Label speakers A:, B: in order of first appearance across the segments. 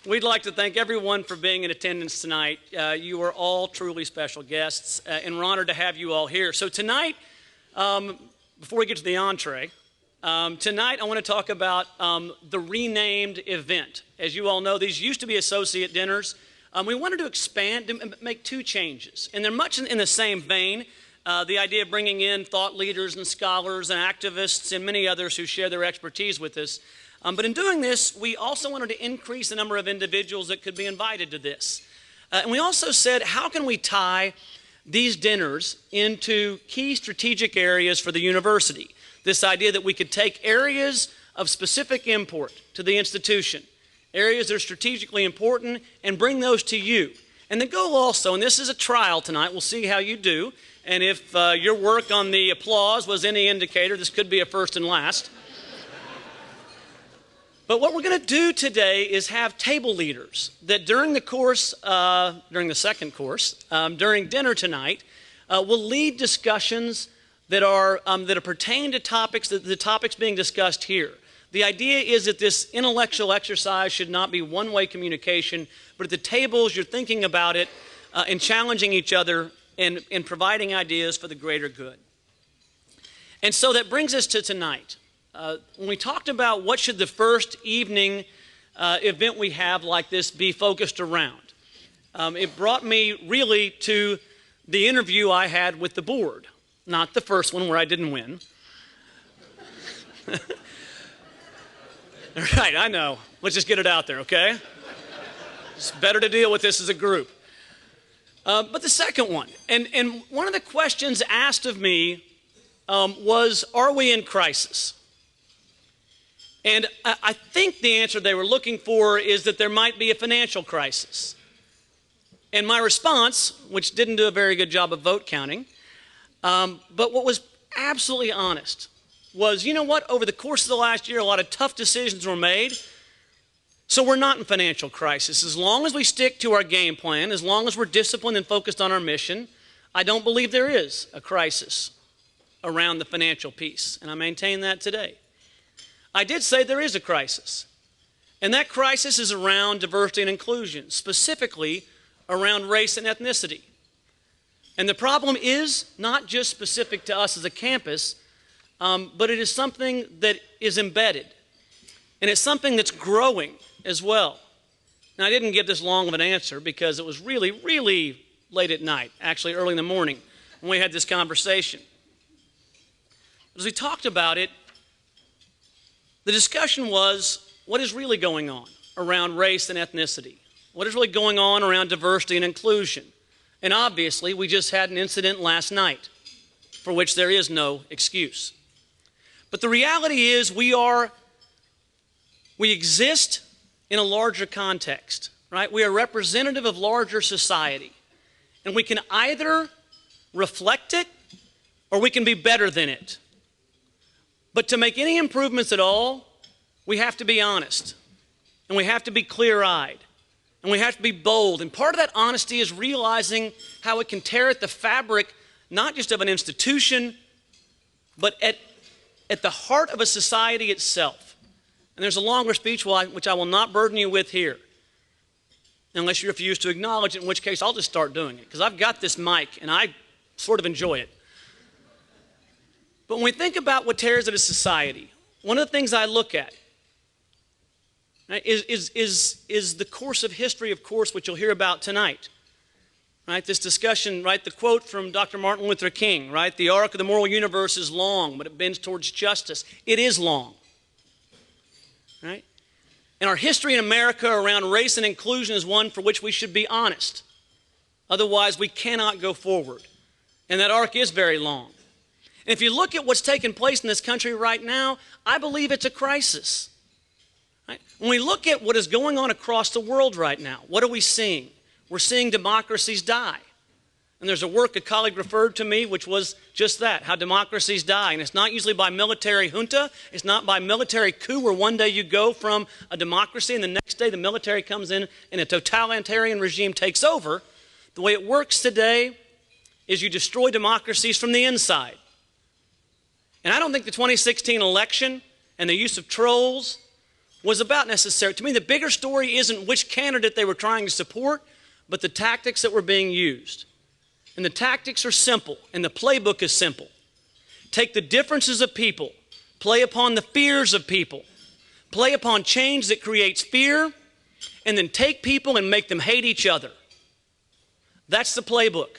A: We'd like to thank everyone for being in attendance tonight. You are all truly special guests, and we're honored to have you all here. So tonight, before we get to the entree, tonight I want to talk about the renamed event. As you all know, these used to be associate dinners. We wanted to expand and make two changes, and they're much in the same vein. The idea of bringing in thought leaders and scholars and activists and many others who share their expertise with us. But in doing this, we also wanted to increase the number of individuals that could be invited to this. And we also said, how can we tie these dinners into key strategic areas for the university? This idea that we could take areas of specific import to the institution, areas that are strategically important, and bring those to you. And the goal also, and this is a trial tonight, we'll see how you do, and if your work on the applause was any indicator, this could be a first and last. But what we're going to do today is have table leaders that during the course, during the second course, during dinner tonight, will lead discussions that pertain to topics, the topics being discussed here. The idea is that this intellectual exercise should not be one-way communication, but at the tables you're thinking about it and challenging each other and providing ideas for the greater good. And so that brings us to tonight. When we talked about what should the first evening event we have like this be focused around, it brought me really to the interview I had with the board, not the first one where I didn't win. Right, I know. Let's just get it out there, okay? It's better to deal with this as a group. But the second one, and one of the questions asked of me was, are we in crisis? And I think the answer they were looking for is that there might be a financial crisis. And my response, which didn't do a very good job of vote counting, but what was absolutely honest, was, you know what, over the course of the last year, a lot of tough decisions were made, so we're not in financial crisis. As long as we stick to our game plan, as long as we're disciplined and focused on our mission, I don't believe there is a crisis around the financial piece, and I maintain that today. I did say there is a crisis, and that crisis is around diversity and inclusion, specifically around race and ethnicity. And the problem is not just specific to us as a campus, but it is something that is embedded, and it's something that's growing as well. Now, I didn't give this long of an answer because it was really, really late at night, actually early in the morning, when we had this conversation. As we talked about it, the discussion was, what is really going on around race and ethnicity? What is really going on around diversity and inclusion? And obviously, we just had an incident last night for which there is no excuse. But the reality is we exist in a larger context, right? We are representative of larger society. And we can either reflect it or we can be better than it. But to make any improvements at all, we have to be honest, and we have to be clear-eyed, and we have to be bold. And part of that honesty is realizing how it can tear at the fabric, not just of an institution, but at the heart of a society itself. And there's a longer speech which I will not burden you with here, unless you refuse to acknowledge it, in which case I'll just start doing it, because I've got this mic, and I sort of enjoy it. But when we think about what tears at a society, one of the things I look at, right, is the course of history, of course, which you'll hear about tonight. Right, this discussion, right, the quote from Dr. Martin Luther King, right, the arc of the moral universe is long, but it bends towards justice. It is long. Right? And our history in America around race and inclusion is one for which we should be honest. Otherwise, we cannot go forward. And that arc is very long. And if you look at what's taking place in this country right now, I believe it's a crisis. Right? When we look at what is going on across the world right now, what are we seeing? We're seeing democracies die. And there's a work a colleague referred to me, which was just that, how democracies die. And it's not usually by military junta. It's not by military coup where one day you go from a democracy and the next day the military comes in and a totalitarian regime takes over. The way it works today is you destroy democracies from the inside. And I don't think the 2016 election and the use of trolls was about necessarily. To me, the bigger story isn't which candidate they were trying to support, but the tactics that were being used. And the tactics are simple, and the playbook is simple. Take the differences of people, play upon the fears of people, play upon change that creates fear, and then take people and make them hate each other. That's the playbook.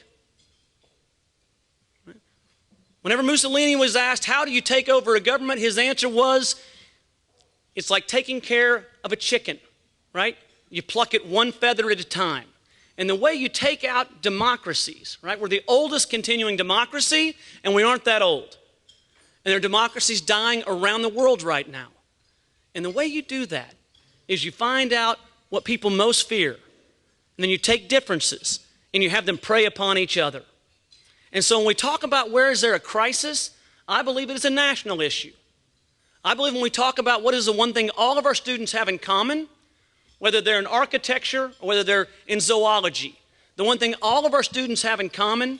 A: Whenever Mussolini was asked, how do you take over a government? His answer was, it's like taking care of a chicken, right? You pluck it one feather at a time. And the way you take out democracies, right? We're the oldest continuing democracy, and we aren't that old. And there are democracies dying around the world right now. And the way you do that is you find out what people most fear, and then you take differences, and you have them prey upon each other. And so when we talk about where is there a crisis, I believe it is a national issue. I believe when we talk about what is the one thing all of our students have in common, whether they're in architecture or whether they're in zoology, the one thing all of our students have in common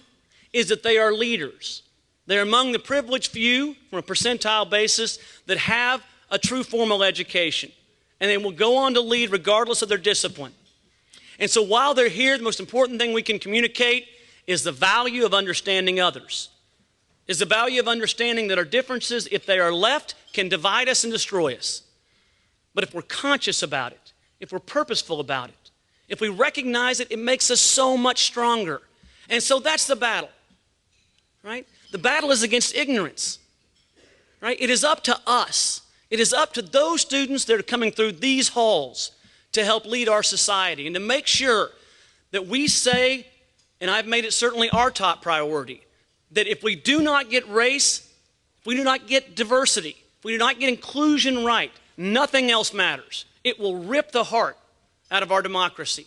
A: is that they are leaders. They're among the privileged few, from a percentile basis, that have a true formal education. And they will go on to lead regardless of their discipline. And so while they're here, the most important thing we can communicate is the value of understanding others. Is the value of understanding that our differences, if they are left, can divide us and destroy us. But if we're conscious about it, if we're purposeful about it, if we recognize it, it makes us so much stronger. And so that's the battle, right? The battle is against ignorance, right? It is up to us. It is up to those students that are coming through these halls to help lead our society and to make sure that we say, and I've made it certainly our top priority, that if we do not get race, if we do not get diversity, if we do not get inclusion right, nothing else matters. It will rip the heart out of our democracy.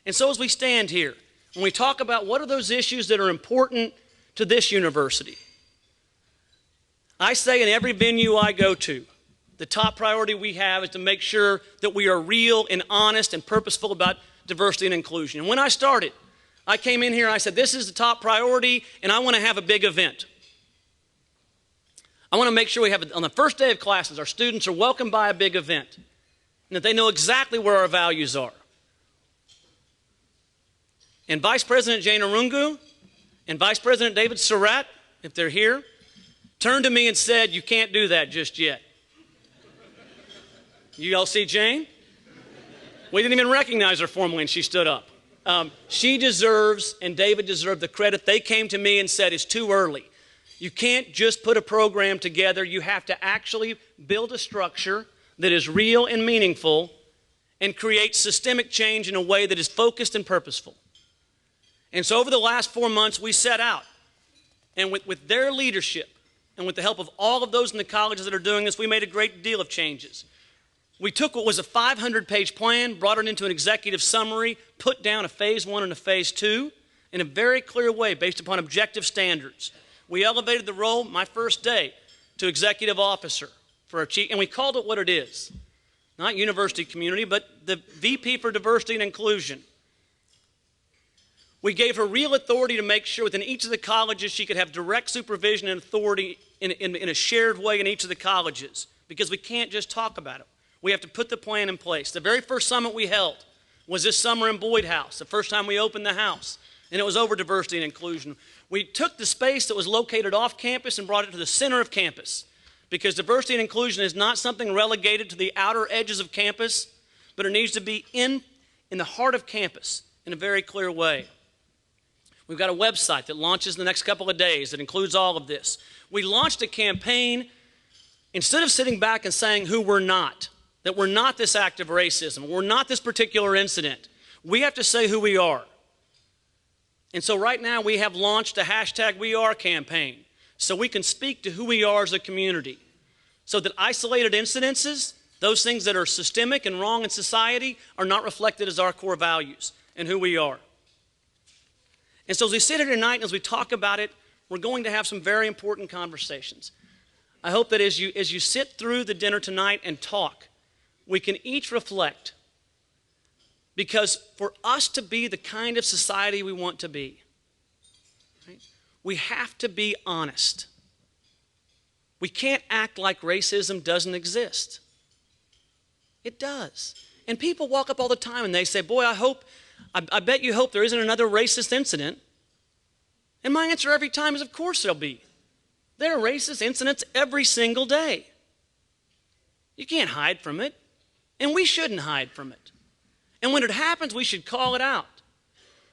A: And so as we stand here, when we talk about what are those issues that are important to this university, I say in every venue I go to, the top priority we have is to make sure that we are real and honest and purposeful about diversity and inclusion. And when I started, I came in here and I said, this is the top priority, and I want to have a big event. I want to make sure we have, on the first day of classes, our students are welcomed by a big event, and that they know exactly where our values are. And Vice President Jane Arungu and Vice President David Surratt, if they're here, turned to me and said, you can't do that just yet. You all see Jane? We didn't even recognize her formally, and she stood up. She deserves, and David deserved the credit. They came to me and said, it's too early. You can't just put a program together. You have to actually build a structure that is real and meaningful and create systemic change in a way that is focused and purposeful. And so over the last 4 months, we set out. And with their leadership and with the help of all of those in the colleges that are doing this, we made a great deal of changes. We took what was a 500-page plan, brought it into an executive summary, put down a phase 1 and a phase 2 in a very clear way based upon objective standards. We elevated the role, my first day, to executive officer for our chief, and we called it what it is. Not university community, but the VP for Diversity and Inclusion. We gave her real authority to make sure within each of the colleges she could have direct supervision and authority in a shared way in each of the colleges, because we can't just talk about it. We have to put the plan in place. The very first summit we held was this summer in Boyd House, the first time we opened the house, and it was over diversity and inclusion. We took the space that was located off campus and brought it to the center of campus, because diversity and inclusion is not something relegated to the outer edges of campus, but it needs to be in the heart of campus in a very clear way. We've got a website that launches in the next couple of days that includes all of this. We launched a campaign, instead of sitting back and saying who we're not, that we're not this act of racism, we're not this particular incident. We have to say who we are. And so right now we have launched a hashtag We Are campaign so we can speak to who we are as a community. So that isolated incidences, those things that are systemic and wrong in society, are not reflected as our core values and who we are. And so as we sit here tonight and as we talk about it, we're going to have some very important conversations. I hope that as you sit through the dinner tonight and talk, we can each reflect. Because for us to be the kind of society we want to be, right, we have to be honest. We can't act like racism doesn't exist. It does. And people walk up all the time and they say, boy, I bet you hope there isn't another racist incident. And my answer every time is, of course there'll be. There are racist incidents every single day. You can't hide from it. And we shouldn't hide from it. And when it happens, we should call it out.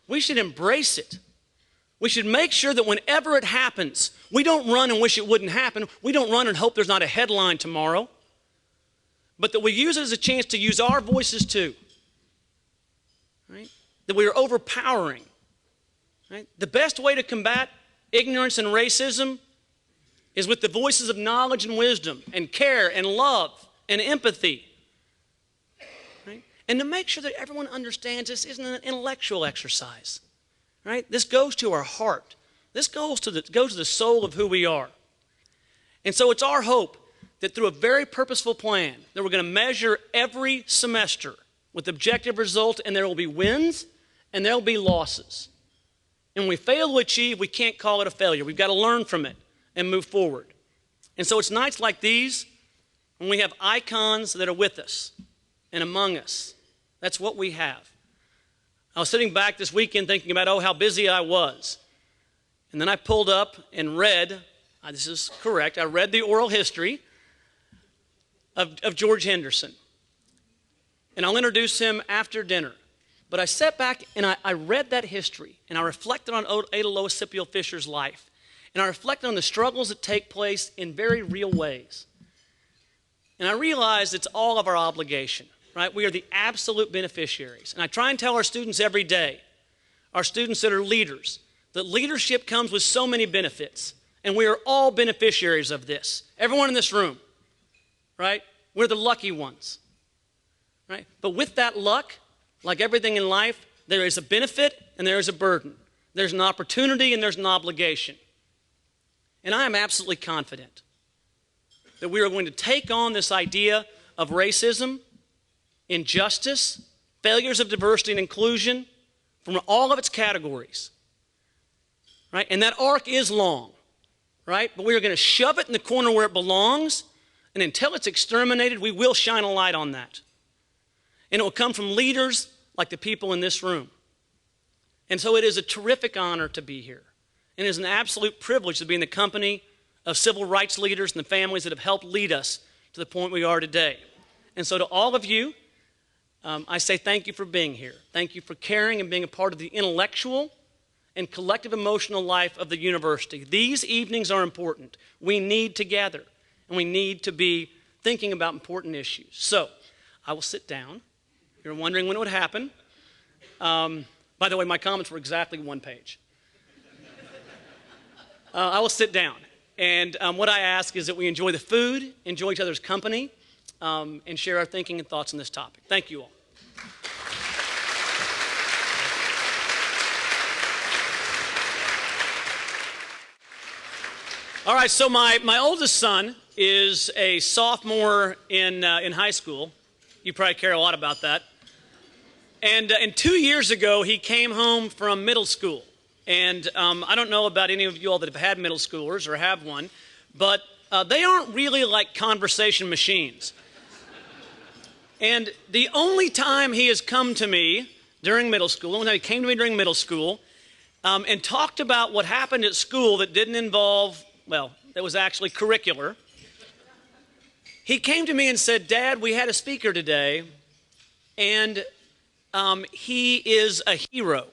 A: We should embrace it. We should make sure that whenever it happens, we don't run and wish it wouldn't happen. We don't run and hope there's not a headline tomorrow. But that we use it as a chance to use our voices too. Right? That we are overpowering. Right? The best way to combat ignorance and racism is with the voices of knowledge and wisdom and care and love and empathy. Right? And to make sure that everyone understands this isn't an intellectual exercise. Right? This goes to our heart. This goes to the soul of who we are. And so it's our hope that through a very purposeful plan that we're going to measure every semester with objective results, and there will be wins and there will be losses. And when we fail to achieve, we can't call it a failure. We've got to learn from it and move forward. And so it's nights like these when we have icons that are with us and among us. That's what we have. I was sitting back this weekend thinking about, how busy I was. And then I pulled up and read, this is correct, I read the oral history of George Henderson. And I'll introduce him after dinner. But I sat back and I read that history, and I reflected on Ada Lois Scipio Fisher's life. And I reflected on the struggles that take place in very real ways. And I realized it's all of our obligation, right? We are the absolute beneficiaries. And I try and tell our students every day, our students that are leaders, that leadership comes with so many benefits. And we are all beneficiaries of this. Everyone in this room, right? We're the lucky ones, right? But with that luck, like everything in life, there is a benefit and there is a burden. There's an opportunity and there's an obligation. And I am absolutely confident that we are going to take on this idea of racism, injustice, failures of diversity and inclusion from all of its categories, right? And that arc is long, right? But we are going to shove it in the corner where it belongs, and until it's exterminated, we will shine a light on that. And it will come from leaders like the people in this room. And so it is a terrific honor to be here. And it is an absolute privilege to be in the company of civil rights leaders and the families that have helped lead us to the point we are today. And so to all of you, I say thank you for being here. Thank you for caring and being a part of the intellectual and collective emotional life of the university. These evenings are important. We need to gather, and we need to be thinking about important issues. So I will sit down. You're wondering when it would happen. By the way, my comments were exactly one page. I will sit down. And what I ask is that we enjoy the food, enjoy each other's company, and share our thinking and thoughts on this topic. Thank you all. All right, so my oldest son is a sophomore in high school. You probably care a lot about that. And 2 years ago, he came home from middle school. And I don't know about any of you all that have had middle schoolers or have one, but they aren't really like conversation machines. And the only time he has come to me during middle school, the only time he came to me during middle school and talked about what happened at school that didn't involve, that was actually curricular. He came to me and said, "Dad, we had a speaker today, and he is a hero."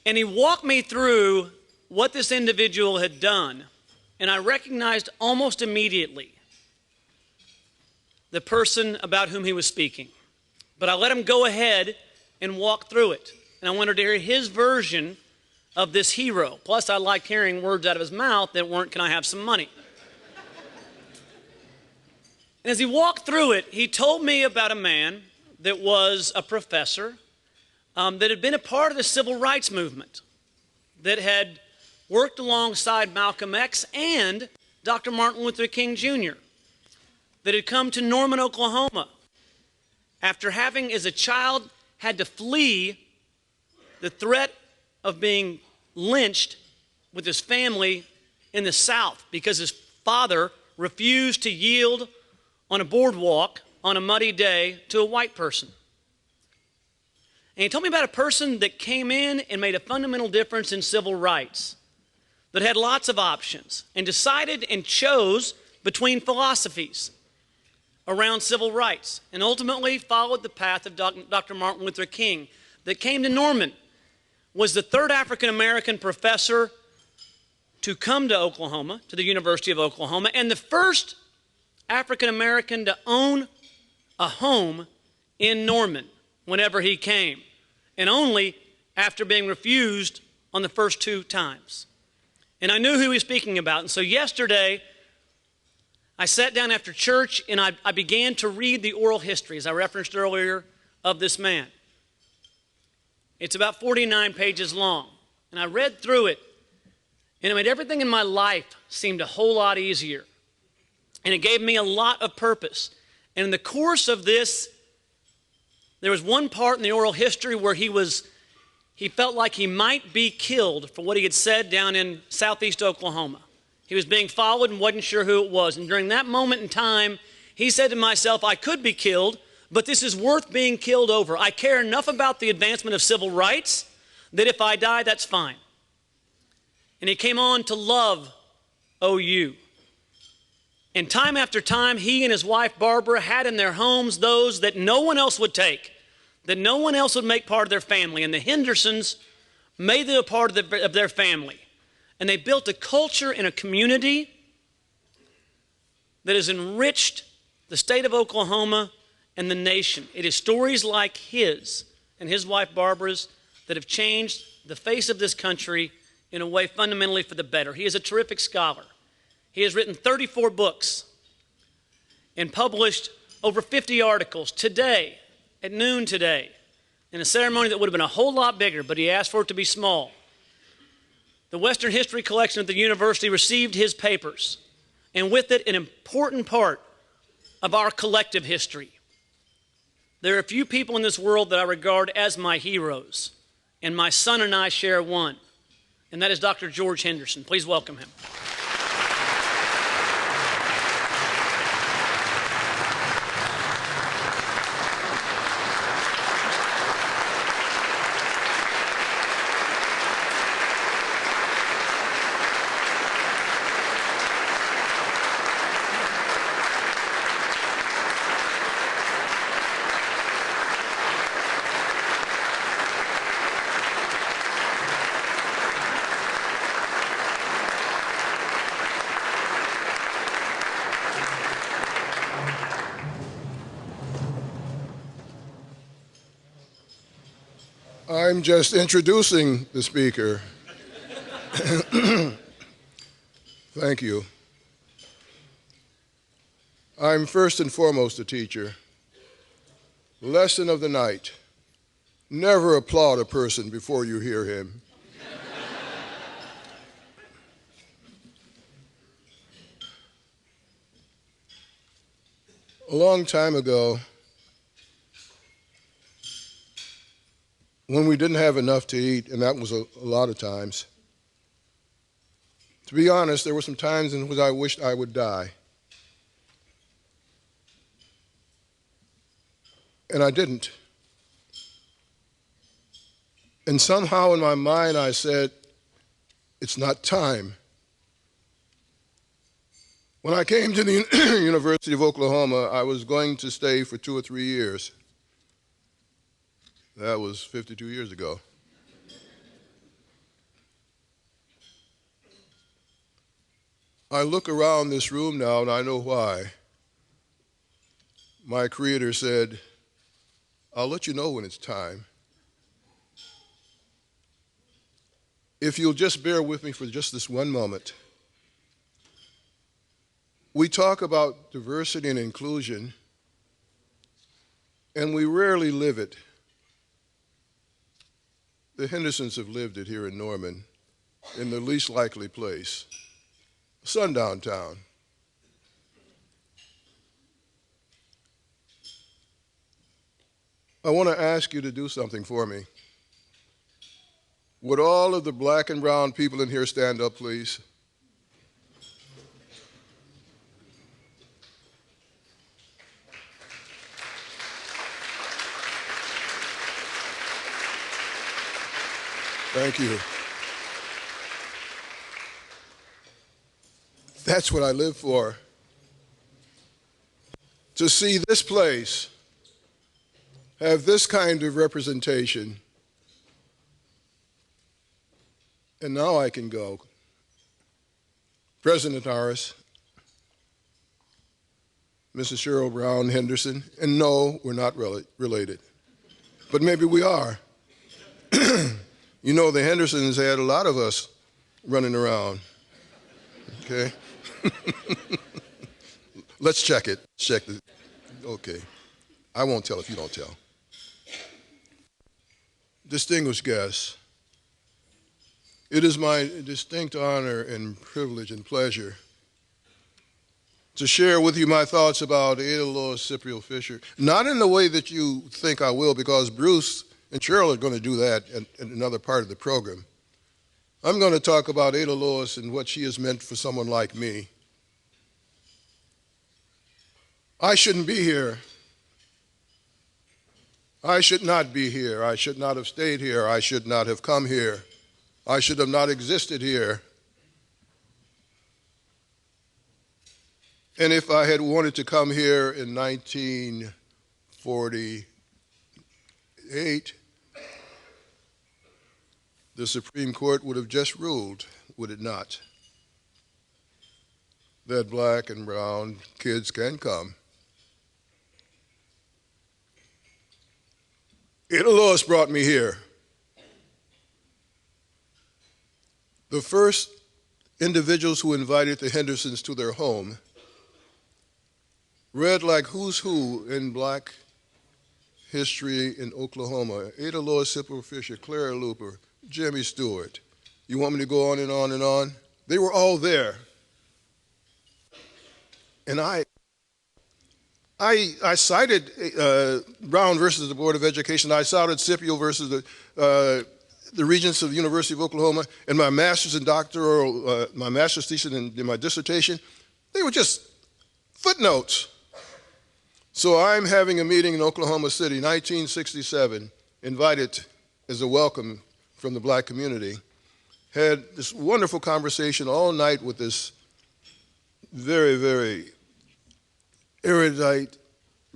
A: And he walked me through what this individual had done, and I recognized almost immediately the person about whom he was speaking. But I let him go ahead and walk through it, and I wanted to hear his version of this hero. Plus, I liked hearing words out of his mouth that weren't, "Can I have some money?" And as he walked through it, he told me about a man that was a professor that had been a part of the civil rights movement, that had worked alongside Malcolm X and Dr. Martin Luther King Jr., that had come to Norman, Oklahoma, after having, as a child, had to flee the threat of being lynched with his family in the South because his father refused to yield on a boardwalk on a muddy day to a white person. And he told me about a person that came in and made a fundamental difference in civil rights, that had lots of options and decided and chose between philosophies around civil rights and ultimately followed the path of Dr. Martin Luther King, that came to Norman, was the third African-American professor to come to Oklahoma, to the University of Oklahoma, and the first African-American to own a home in Norman whenever he came, and only after being refused on the first 2 times. And I knew who he was speaking about. And so yesterday, I sat down after church and I began to read the oral history, as I referenced earlier, of this man. It's about 49 pages long. And I read through it, and it made everything in my life seem a whole lot easier. And it gave me a lot of purpose. And in the course of this, there was one part in the oral history where he felt like he might be killed for what he had said down in southeast Oklahoma. He was being followed and wasn't sure who it was. And during that moment in time, he said to myself, I could be killed, but this is worth being killed over. I care enough about the advancement of civil rights that if I die, that's fine. And he came on to love OU. And time after time, he and his wife Barbara had in their homes those that no one else would take, that no one else would make part of their family. And the Hendersons made them a part of their family. And they built a culture and a community that has enriched the state of Oklahoma and the nation. It is stories like his and his wife Barbara's that have changed the face of this country in a way fundamentally for the better. He is a terrific scholar. He has written 34 books and published over 50 articles. Today, at noon today, in a ceremony that would have been a whole lot bigger, but he asked for it to be small, the Western History Collection at the university received his papers, and with it, an important part of our collective history. There are a few people in this world that I regard as my heroes, and my son and I share one, and that is Dr. George Henderson. Please welcome him.
B: I'm just introducing the speaker. Thank you. I'm first and foremost a teacher. Lesson of the night: never applaud a person before you hear him. A long time ago, when we didn't have enough to eat, and that was a lot of times, to be honest, there were some times in which I wished I would die. And I didn't. And somehow in my mind I said, it's not time. When I came to the University of Oklahoma, I was going to stay for 2 or 3 years. That was 52 years ago. I look around this room now and I know why. My Creator said, I'll let you know when it's time. If you'll just bear with me for just this one moment. We talk about diversity and inclusion, and we rarely live it. The Hendersons have lived it here in Norman, in the least likely place, sundown town. I want to ask you to do something for me. Would all of the black and brown people in here stand up, please? Thank you. That's what I live for. To see this place have this kind of representation. And now I can go. President Harris, Mrs. Cheryl Brown Henderson, and no, we're not related. But maybe we are. You know, the Hendersons had a lot of us running around. Okay? Let's check it. Check it. Okay. I won't tell if you don't tell. Distinguished guests, it is my distinct honor and privilege and pleasure to share with you my thoughts about Ada Lois Cypriel Fisher, not in the way that you think I will, because Bruce and Cheryl are going to do that in another part of the program. I'm going to talk about Ada Lois and what she has meant for someone like me. I shouldn't be here. I should not be here. I should not have stayed here. I should not have come here. I should have not existed here. And if I had wanted to come here in 1948, the Supreme Court would have just ruled, would it not, that black and brown kids can come. Ada Lois brought me here. The first individuals who invited the Hendersons to their home read like who's who in black history in Oklahoma. Ada Lois Cypriel Fisher, Clara Looper, Jimmy Stewart. You want me to go on and on and on? They were all there. And I cited Brown versus the Board of Education. I cited Cypriel versus the Regents of the University of Oklahoma, and my master's and doctoral, my master's thesis and my dissertation. They were just footnotes. So I'm having a meeting in Oklahoma City, 1967, invited as a welcome from the black community. Had this wonderful conversation all night with this very, very erudite,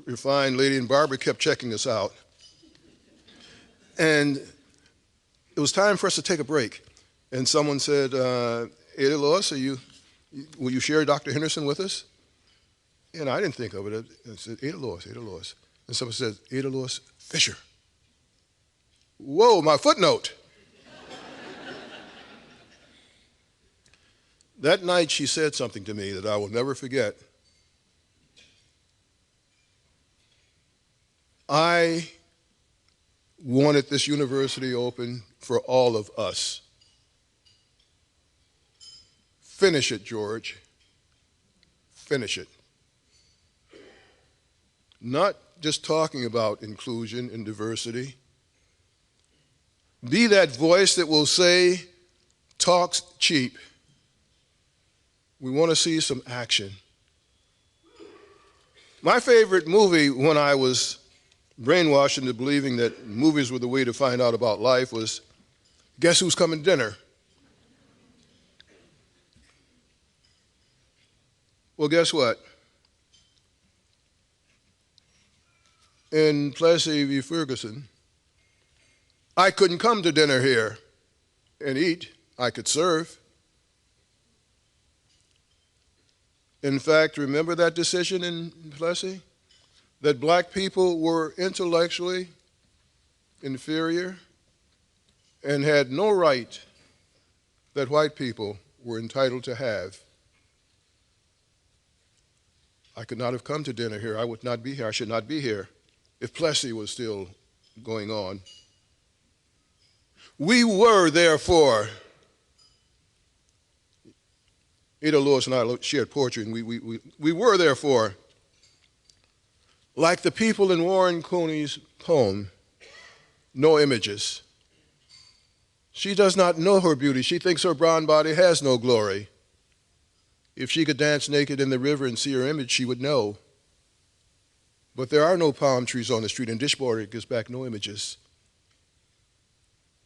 B: refined lady, and Barbara kept checking us out. And it was time for us to take a break. And someone said, Ada Lois, will you share Dr. Henderson with us? And I didn't think of it. I said, Ada Lois, Ada Lois. And someone said, Ada Lois Fisher. Whoa, my footnote. That night she said something to me that I will never forget. I wanted this university open for all of us. Finish it, George. Finish it. Not just talking about inclusion and diversity. Be that voice that will say, talk's cheap. We want to see some action. My favorite movie when I was brainwashed into believing that movies were the way to find out about life was Guess Who's Coming to Dinner? Well, guess what? In Plessy v. Ferguson, I couldn't come to dinner here and eat. I could serve. In fact, remember that decision in Plessy? That black people were intellectually inferior and had no right that white people were entitled to have. I could not have come to dinner here. I would not be here. I should not be here if Plessy was still going on. We were, therefore, Ada Lois and I shared poetry, and we were, therefore, like the people in Warren Cooney's poem, No Images. She does not know her beauty. She thinks her brown body has no glory. If she could dance naked in the river and see her image, she would know. But there are no palm trees on the street, and Dishboard gives back no images.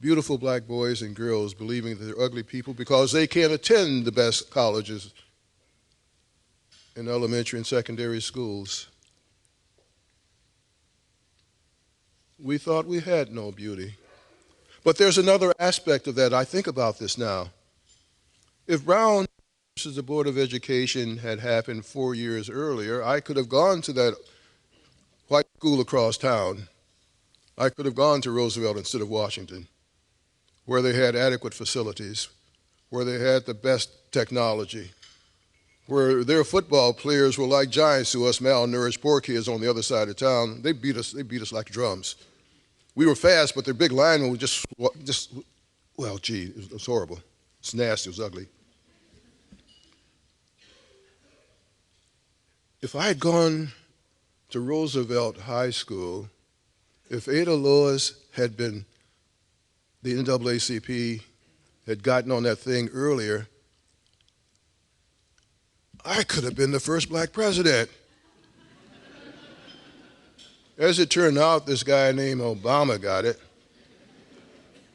B: beautiful black boys and girls believing that they're ugly people because they can't attend the best colleges in elementary and secondary schools. We thought we had no beauty. But there's another aspect of that. I think about this now. If Brown versus the Board of Education had happened 4 years earlier, I could have gone to that white school across town. I could have gone to Roosevelt instead of Washington, where they had adequate facilities, where they had the best technology, where their football players were like giants to us malnourished poor kids on the other side of town. They beat us like drums. We were fast, but their big linemen were just well, gee, it was horrible. It's nasty, it was ugly. If I had gone to Roosevelt High School, if Ada Lois had been, the NAACP had gotten on that thing earlier, I could have been the first black president. As it turned out, this guy named Obama got it.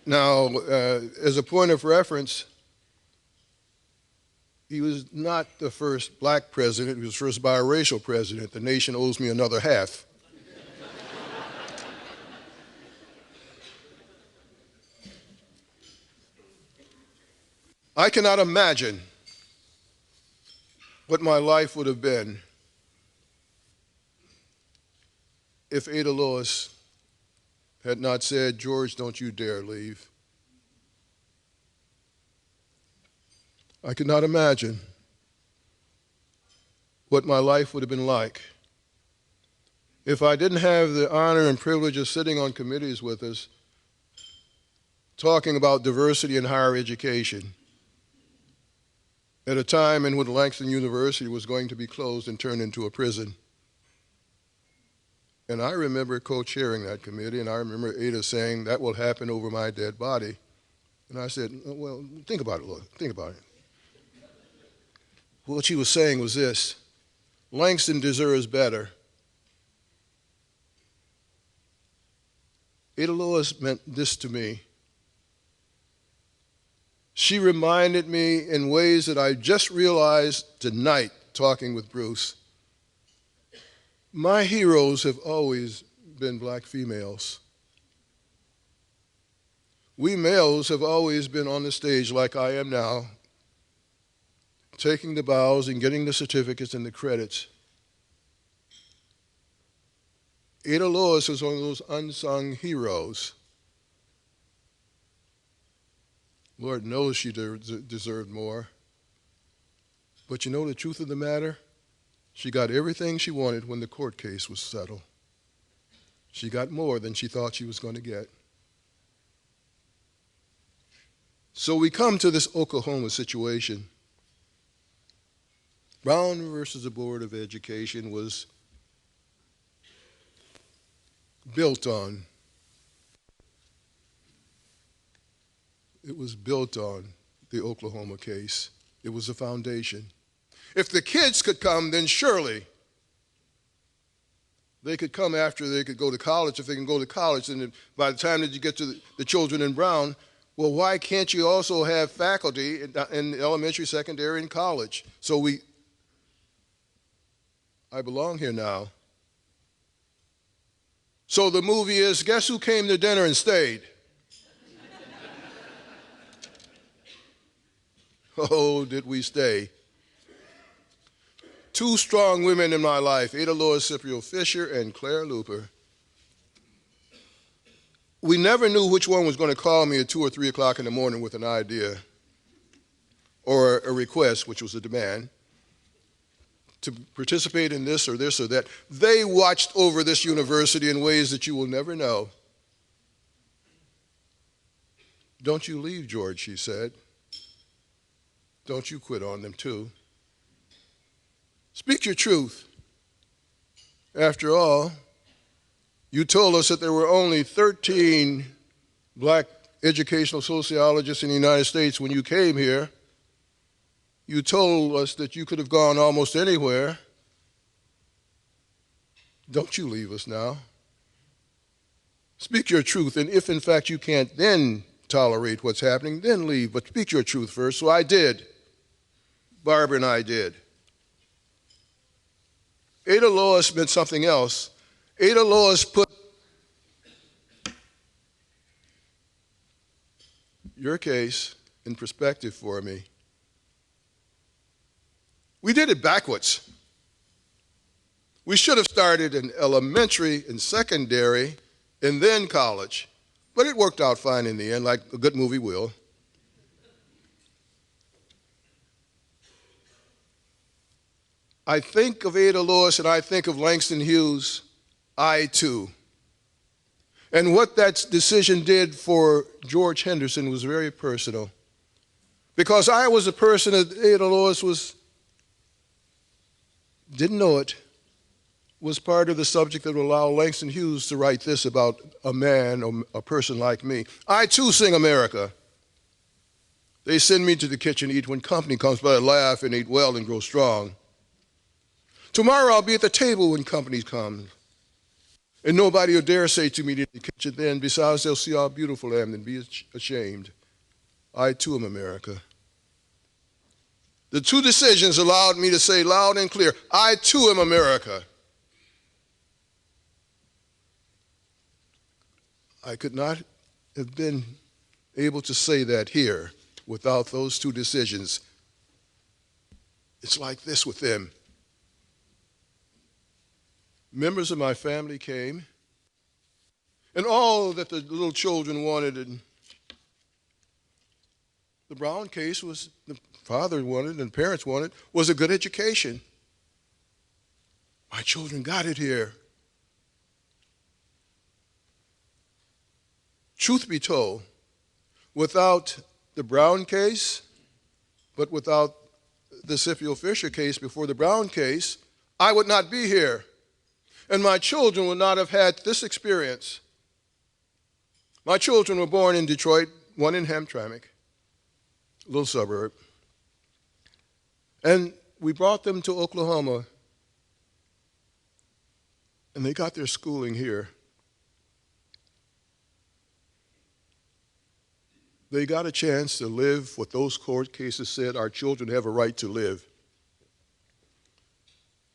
B: Now, as a point of reference, he was not the first black president, he was the first biracial president. The nation owes me another half. I cannot imagine what my life would have been if Ada Lois had not said, "George, don't you dare leave." I could not imagine what my life would have been like if I didn't have the honor and privilege of sitting on committees with us talking about diversity in higher education at a time in when Langston University was going to be closed and turned into a prison. And I remember co-chairing that committee, and I remember Ada saying, "That will happen over my dead body." And I said, "Well, think about it, Lord, think about it." What she was saying was this: Langston deserves better. Ada Lois meant this to me. She reminded me in ways that I just realized tonight talking with Bruce. My heroes have always been black females. We males have always been on the stage like I am now, taking the bows and getting the certificates and the credits. Ada Lois was one of those unsung heroes. Lord knows she deserved more. But you know the truth of the matter? She got everything she wanted when the court case was settled. She got more than she thought she was going to get. So we come to this Oklahoma situation. Brown versus the Board of Education was built on. It was built on the Oklahoma case. It was a foundation. If the kids could come, then surely they could come after they could go to college. If they can go to college, then by the time that you get to the children in Brown, well, why can't you also have faculty in elementary, secondary, and college? So I belong here now. So the movie is, guess who came to dinner and stayed? Oh, did we stay? Two strong women in my life, Ada Lois Scipio Fisher and Claire Looper. We never knew which one was going to call me at 2 or 3 o'clock in the morning with an idea or a request, which was a demand, to participate in this or that. They watched over this university in ways that you will never know. "Don't you leave, George," she said. "Don't you quit on them, too. Speak your truth. After all, you told us that there were only 13 black educational sociologists in the United States when you came here. You told us that you could have gone almost anywhere. Don't you leave us now. Speak your truth, and if in fact you can't then tolerate what's happening, then leave. But speak your truth first. So I did. Barbara and I did. Ada Lois meant something else. Ada Lois put your case in perspective for me. We did it backwards. We should have started in elementary and secondary and then college. But it worked out fine in the end, like a good movie will. I think of Ada Lois and I think of Langston Hughes, I too. And what that decision did for George Henderson was very personal. Because I was a person that Ada Lois didn't know it, was part of the subject that would allow Langston Hughes to write this about a man or a person like me. I too sing America. They send me to the kitchen to eat when company comes by, laugh and eat well and grow strong. Tomorrow I'll be at the table when company comes. And nobody will dare say to me in the kitchen then, besides they'll see how beautiful I am and be ashamed. I too am America. The two decisions allowed me to say loud and clear, I too am America. I could not have been able to say that here without those two decisions. It's like this with them. Members of my family came, and all that the little children wanted, and the Brown case was the father wanted and parents wanted, was a good education. My children got it here. Truth be told, without the Brown case, but without the Scipio Fisher case before the Brown case, I would not be here. And my children would not have had this experience. My children were born in Detroit, one in Hamtramck, a little suburb. And we brought them to Oklahoma, and they got their schooling here. They got a chance to live what those court cases said our children have a right to live.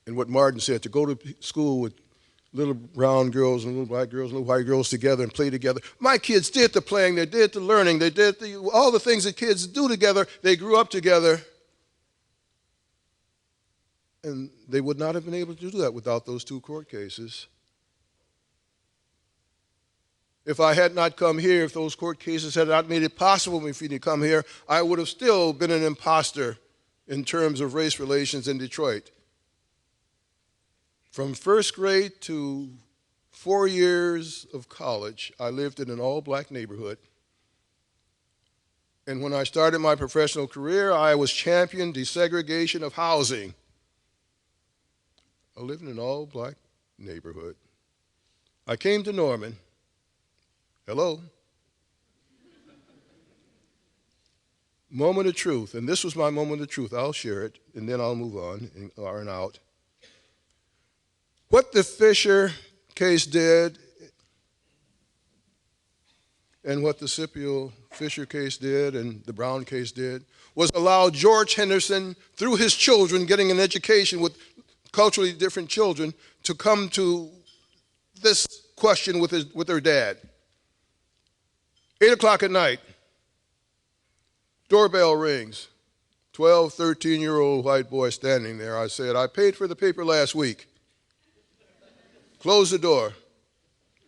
B: And what Martin said, to go to school with little brown girls and little black girls and little white girls together and play together. My kids did the playing, they did the learning, they did all the things that kids do together. They grew up together. And they would not have been able to do that without those two court cases. If I had not come here, if those court cases had not made it possible for me to come here, I would have still been an imposter in terms of race relations in Detroit. From first grade to 4 years of college, I lived in an all-black neighborhood. And when I started my professional career, I was champion desegregation of housing. I lived in an all-black neighborhood. I came to Norman. Hello? Moment of truth, and this was my moment of truth. I'll share it, and then I'll move on and iron out. What the Fisher case did and what the Scipio Fisher case did and the Brown case did was allow George Henderson, through his children getting an education with culturally different children, to come to this question with their dad. 8 o'clock at night, doorbell rings. 12, 13-year-old white boy standing there. I said, I paid for the paper last week. Close the door.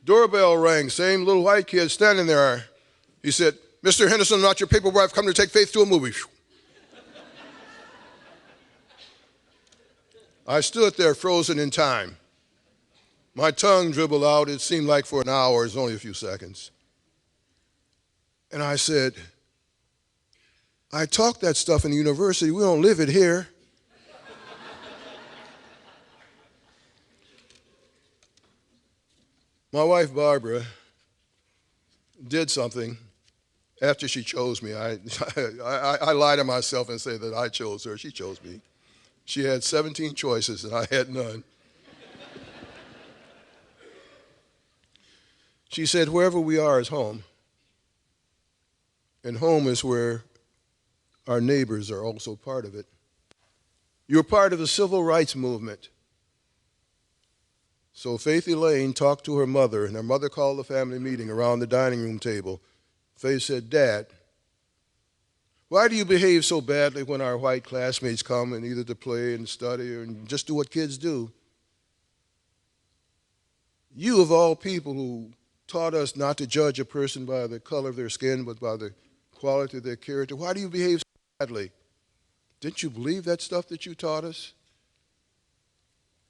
B: Doorbell rang, same little white kid standing there. He said, Mr. Henderson, not your paper boy. I've come to take Faith to a movie. I stood there frozen in time. My tongue dribbled out. It seemed like for an hour. It was only a few seconds. And I said, I taught that stuff in the university. We don't live it here. My wife, Barbara, did something after she chose me. I lie to myself and say that I chose her. She chose me. She had 17 choices, and I had none. She said, wherever we are is home. And home is where our neighbors are also part of it. You're part of the civil rights movement. So Faith Elaine talked to her mother, and her mother called the family meeting around the dining room table. Faith said, "Dad, why do you behave so badly when our white classmates come and either to play and study or just do what kids do? You, of all people, who taught us not to judge a person by the color of their skin, but by the quality of their character, why do you behave so badly? Didn't you believe that stuff that you taught us?"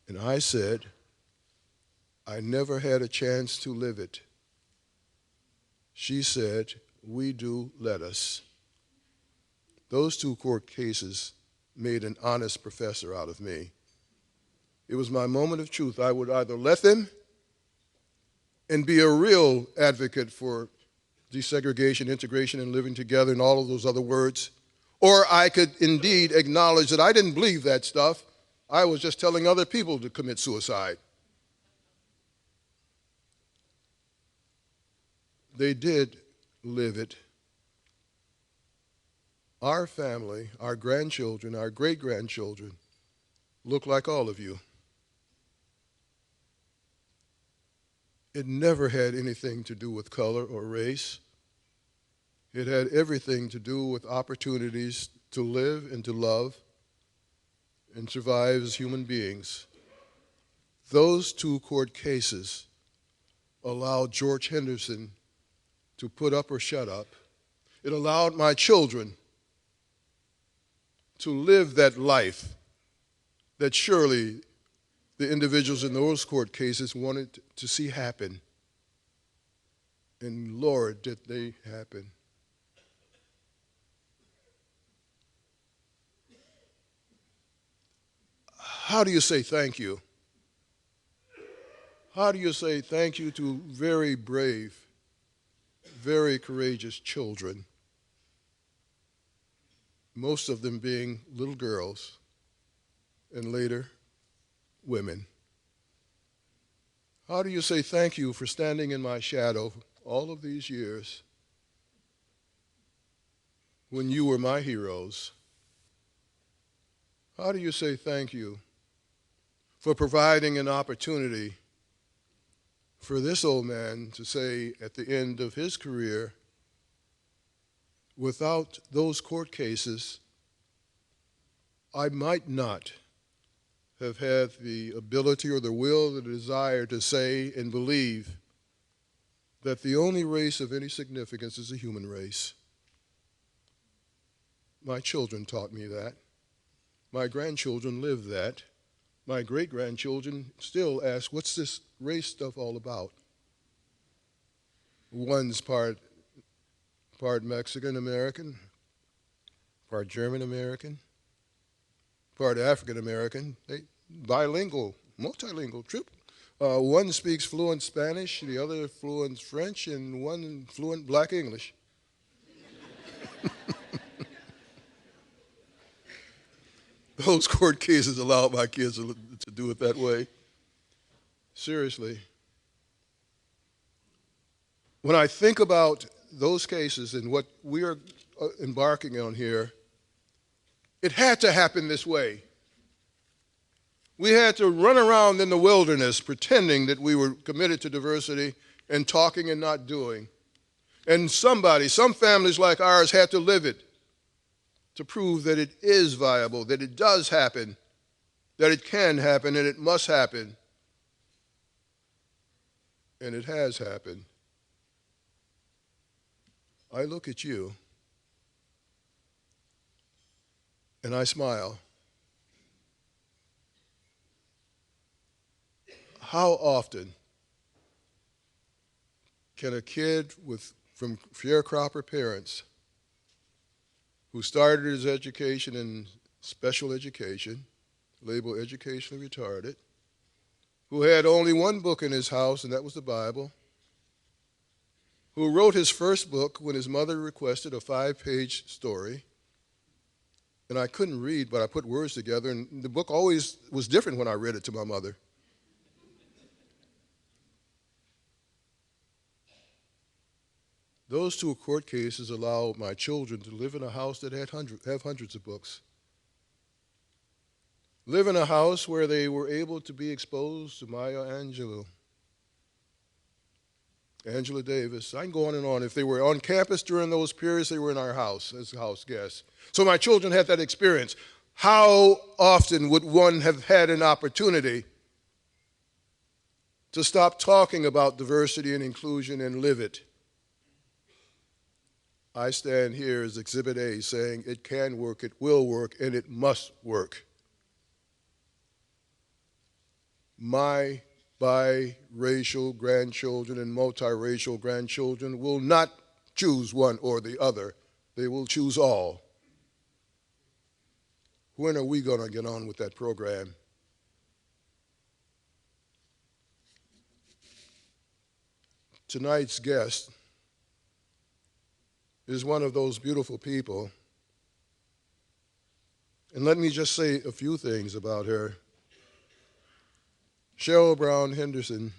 B: And I said, "I never had a chance to live it." She said, "We do let us." Those two court cases made an honest professor out of me. It was my moment of truth. I would either let them and be a real advocate for desegregation, integration, and living together, and all of those other words, or I could indeed acknowledge that I didn't believe that stuff. I was just telling other people to commit suicide. They did live it. Our family, our grandchildren, our great-grandchildren look like all of you. It never had anything to do with color or race. It had everything to do with opportunities to live and to love and survive as human beings. Those two court cases allowed George Henderson to put up or shut up. It allowed my children to live that life that surely the individuals in those court cases wanted to see happen. And Lord, did they happen. How do you say thank you? How do you say thank you to very brave, very courageous children, most of them being little girls and later women? How do you say thank you for standing in my shadow all of these years when you were my heroes? How do you say thank you for providing an opportunity for this old man to say at the end of his career, without those court cases, I might not have had the ability or the will or the desire to say and believe that the only race of any significance is the human race. My children taught me that. My grandchildren live that. My great-grandchildren still ask, what's this race stuff all about? One's part Mexican-American, part German-American, part African-American, bilingual, multilingual, triple. One speaks fluent Spanish, the other fluent French, and one fluent Black English. Those court cases allowed my kids to do it that way. Seriously. When I think about those cases and what we are embarking on here, it had to happen this way. We had to run around in the wilderness pretending that we were committed to diversity and talking and not doing. And some families like ours had to live it to prove that it is viable, that it does happen, that it can happen, and it must happen. And it has happened. I look at you and I smile. How often can a kid from sharecropper parents who started his education in special education, labeled educationally retarded, who had only one book in his house, and that was the Bible, who wrote his first book when his mother requested a 5-page story, and I couldn't read, but I put words together, and the book always was different when I read it to my mother. Those two court cases allowed my children to live in a house that had hundreds of books. Live in a house where they were able to be exposed to Maya Angelou, Angela Davis. I can go on and on. If they were on campus during those periods, they were in our house as house guests. So my children had that experience. How often would one have had an opportunity to stop talking about diversity and inclusion and live it? I stand here as Exhibit A saying it can work, it will work, and it must work. My biracial grandchildren and multiracial grandchildren will not choose one or the other. They will choose all. When are we going to get on with that program? Tonight's guest is one of those beautiful people. And let me just say a few things about her. Cheryl Brown Henderson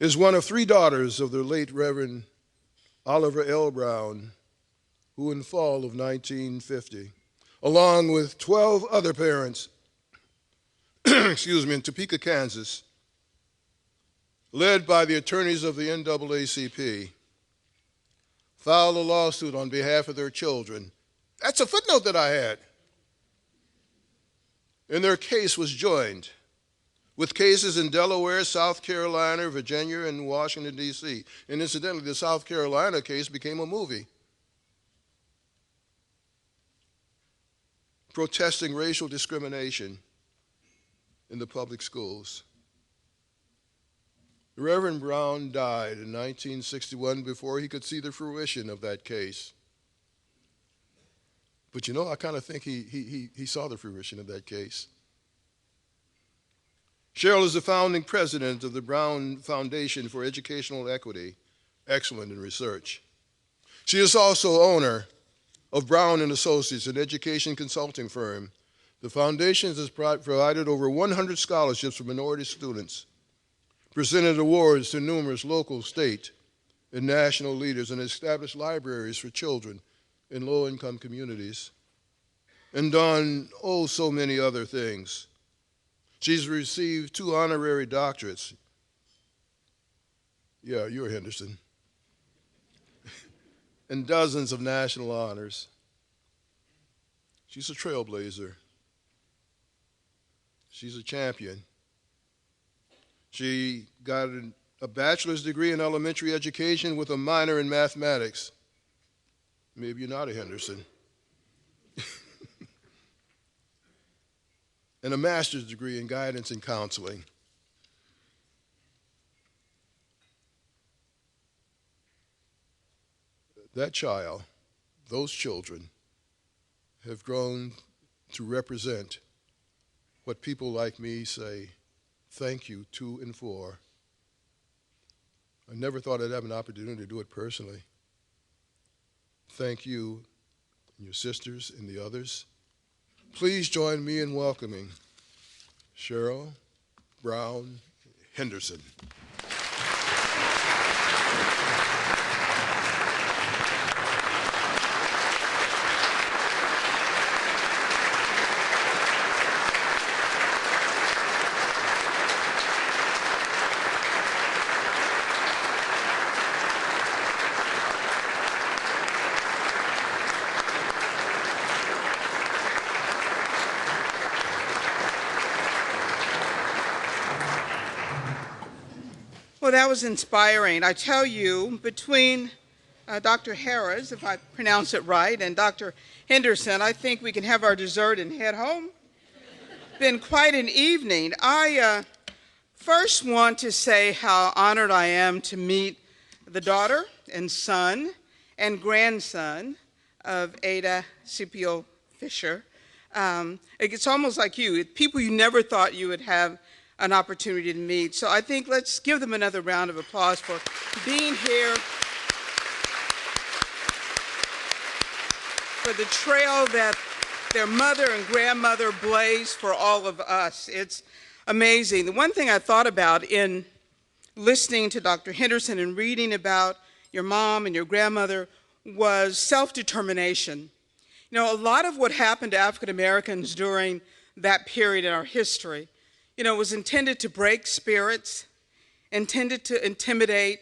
B: is one of 3 daughters of the late Reverend Oliver L. Brown, who in fall of 1950, along with 12 other parents, in Topeka, Kansas, led by the attorneys of the NAACP, filed a lawsuit on behalf of their children. That's a footnote that I had. And their case was joined with cases in Delaware, South Carolina, Virginia, and Washington, D.C. And incidentally, the South Carolina case became a movie, protesting racial discrimination in the public schools. Reverend Brown died in 1961 before he could see the fruition of that case. But you know, I kind of think he saw the fruition of that case. Cheryl is the founding president of the Brown Foundation for Educational Equity, Excellence in Research. She is also owner of Brown & Associates, an education consulting firm. The foundation has provided over 100 scholarships for minority students, presented awards to numerous local, state, and national leaders, and established libraries for children in low-income communities, and done so many other things. She's received 2 honorary doctorates. Yeah, you're Henderson. And dozens of national honors. She's a trailblazer. She's a champion. She got a bachelor's degree in elementary education with a minor in mathematics. Maybe you're not a Henderson. And a master's degree in guidance and counseling. That child, those children, have grown to represent what people like me say thank you to and for. I never thought I'd have an opportunity to do it personally. Thank you and your sisters and the others. Please join me in welcoming Cheryl Brown Henderson.
C: Well, that was inspiring. I tell you, between Dr. Harris, if I pronounce it right, and Dr. Henderson, I think we can have our dessert and head home. Been quite an evening. I first want to say how honored I am to meet the daughter and son and grandson of Ada Scipio Fisher. It's almost like you, people you never thought you would have an opportunity to meet. So I think let's give them another round of applause for being here, for the trail that their mother and grandmother blazed for all of us. It's amazing. The one thing I thought about in listening to Dr. Henderson and reading about your mom and your grandmother was self-determination. You know, a lot of what happened to African Americans during that period in our history, you know, was intended to break spirits, intended to intimidate,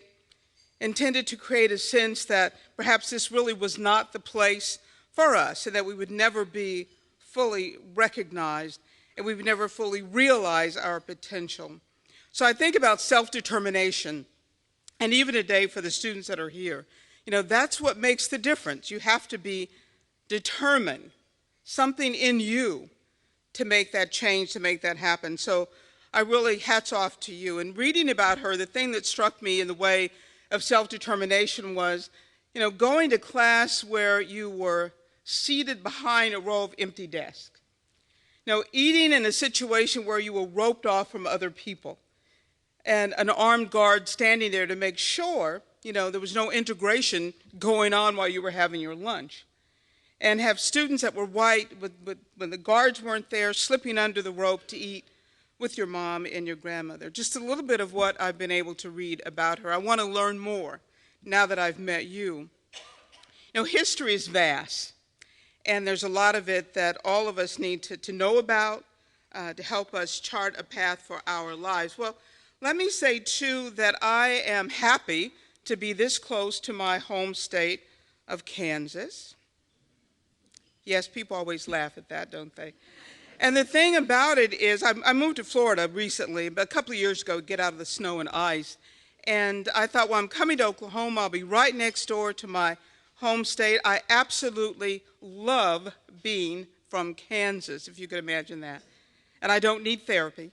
C: intended to create a sense that perhaps this really was not the place for us and that we would never be fully recognized and we would never fully realize our potential. So I think about self-determination, and even today for the students that are here, you know, that's what makes the difference. You have to be determined, something in you to make that change, to make that happen. So I really, hats off to you. And reading about her, the thing that struck me in the way of self-determination was, you know, going to class where you were seated behind a row of empty desks. You know, eating in a situation where you were roped off from other people and an armed guard standing there to make sure, you know, there was no integration going on while you were having your lunch. And have students that were white, when the guards weren't there, slipping under the rope to eat with your mom and your grandmother. Just a little bit of what I've been able to read about her. I want to learn more now that I've met you. You know, history is vast, and there's a lot of it that all of us need to know about to help us chart a path for our lives. Well, let me say, too, that I am happy to be this close to my home state of Kansas. Yes, people always laugh at that, don't they? And the thing about it is, I moved to Florida recently, but a couple of years ago, to get out of the snow and ice. And I thought, well, I'm coming to Oklahoma. I'll be right next door to my home state. I absolutely love being from Kansas, if you could imagine that. And I don't need therapy.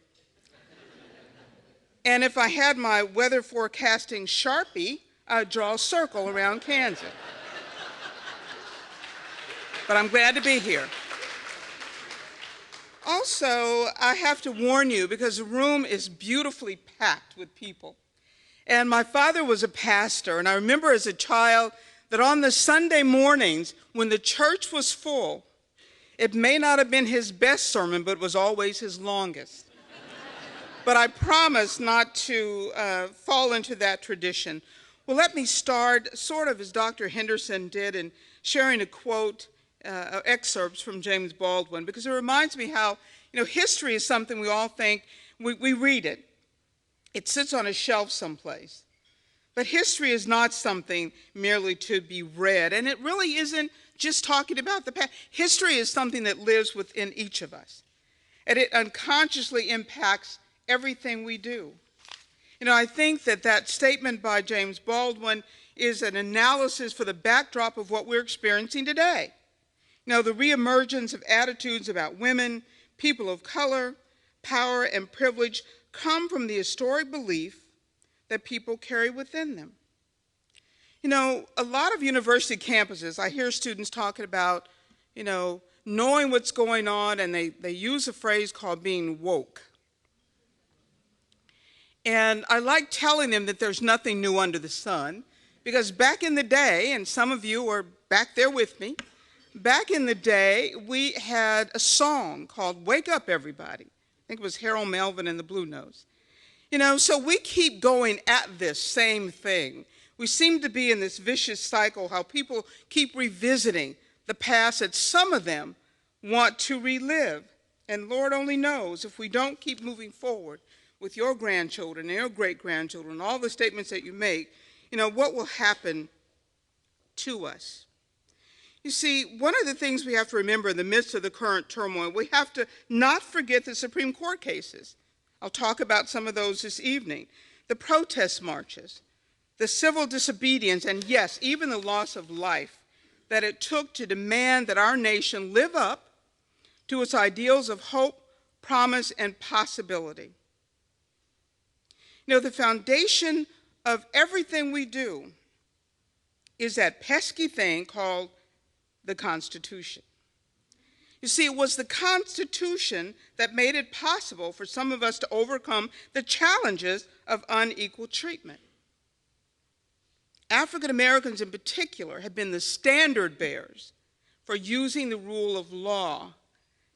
C: And if I had my weather forecasting Sharpie, I'd draw a circle around Kansas. But I'm glad to be here. Also, I have to warn you because the room is beautifully packed with people. And my father was a pastor, and I remember as a child that on the Sunday mornings when the church was full, it may not have been his best sermon, but it was always his longest. But I promise not to fall into that tradition. Well, let me start sort of as Dr. Henderson did in sharing a quote, excerpts from James Baldwin, because it reminds me how, you know, history is something we all think, we read it. It sits on a shelf someplace. But history is not something merely to be read, and it really isn't just talking about the past. History is something that lives within each of us, and it unconsciously impacts everything we do. You know, I think that statement by James Baldwin is an analysis for the backdrop of what we're experiencing today. You know, the reemergence of attitudes about women, people of color, power, and privilege come from the historic belief that people carry within them. You know, a lot of university campuses, I hear students talking about, you know, knowing what's going on, and they use a phrase called being woke. And I like telling them that there's nothing new under the sun, because back in the day, and some of you are back there with me, back in the day, we had a song called Wake Up Everybody. I think it was Harold Melvin and the Blue Notes. You know, so we keep going at this same thing. We seem to be in this vicious cycle, how people keep revisiting the past that some of them want to relive. And Lord only knows if we don't keep moving forward with your grandchildren and your great-grandchildren, all the statements that you make, you know, what will happen to us? You see, one of the things we have to remember in the midst of the current turmoil, we have to not forget the Supreme Court cases. I'll talk about some of those this evening. The protest marches, the civil disobedience, and yes, even the loss of life that it took to demand that our nation live up to its ideals of hope, promise, and possibility. You know, the foundation of everything we do is that pesky thing called the Constitution. You see, it was the Constitution that made it possible for some of us to overcome the challenges of unequal treatment. African Americans in particular have been the standard bearers for using the rule of law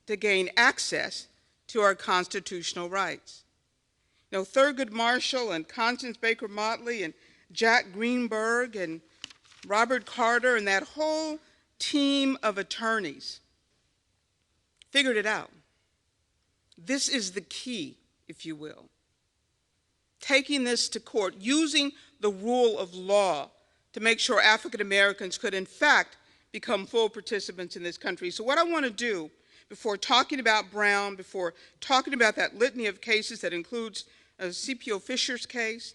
C: to gain access to our constitutional rights. You know, Thurgood Marshall and Constance Baker Motley and Jack Greenberg and Robert Carter and that whole team of attorneys figured it out. This is the key, if you will. Taking this to court, using the rule of law to make sure African Americans could in fact become full participants in this country. So what I want to do before talking about Brown, before talking about that litany of cases that includes C.P.O. Fisher's case,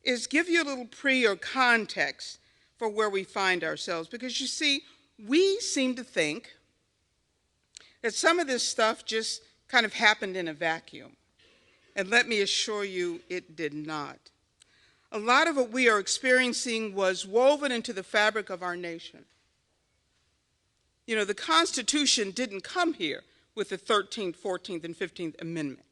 C: is give you a little or context for where we find ourselves. Because you see, we seem to think that some of this stuff just kind of happened in a vacuum. And let me assure you, it did not. A lot of what we are experiencing was woven into the fabric of our nation. You know, the Constitution didn't come here with the 13th, 14th, and 15th Amendment.